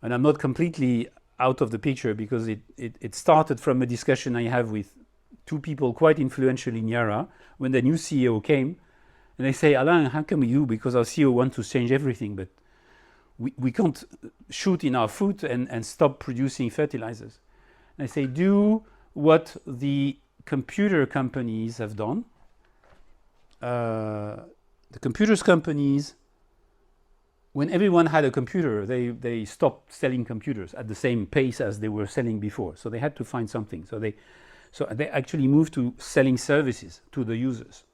and I'm not completely out of the picture because it started from a discussion I have with two people quite influential in Yara when the new CEO came, and they say, Alain, how come you, because our CEO wants to change everything, but we can't shoot in our foot and stop producing fertilizers. And I say, do what the computer companies have done. The computers companies, when everyone had a computer, they stopped selling computers at the same pace as they were selling before. So they had to find something. So they actually moved to selling services to the users,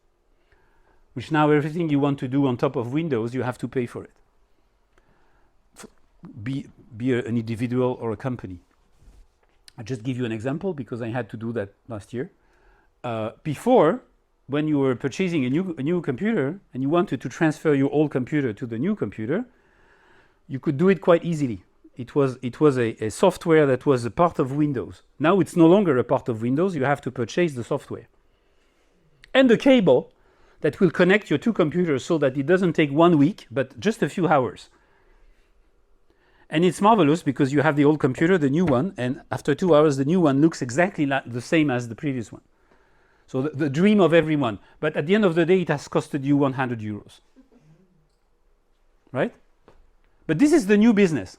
which now everything you want to do on top of Windows, you have to pay for it. Be an individual or a company. I just give you an example because I had to do that last year. Before, when you were purchasing a new computer and you wanted to transfer your old computer to the new computer, you could do it quite easily. It was a software that was a part of Windows. Now it's no longer a part of Windows. You have to purchase the software and the cable that will connect your two computers so that it doesn't take 1 week, but just a few hours. And it's marvelous because you have the old computer, the new one, and after 2 hours, the new one looks exactly the same as the previous one. So the dream of everyone. But at the end of the day, it has costed you 100 euros. Right? But this is the new business.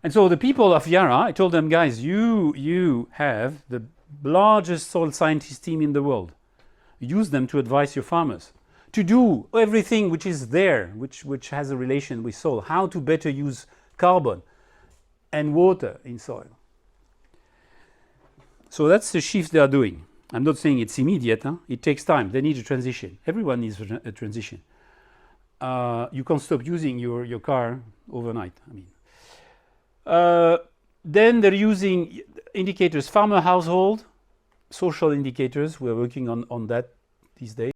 And so the people of Yara, I told them, guys, you have the largest soil scientist team in the world. Use them to advise your farmers to do everything which is there, which has a relation with soil, how to better use carbon and water in soil. So that's the shift they are doing. I'm not saying it's immediate. It takes time. They need a transition. Everyone needs a transition. You can't stop using your car overnight. I mean, then they're using indicators, farmer household, social indicators. We're working on that these days.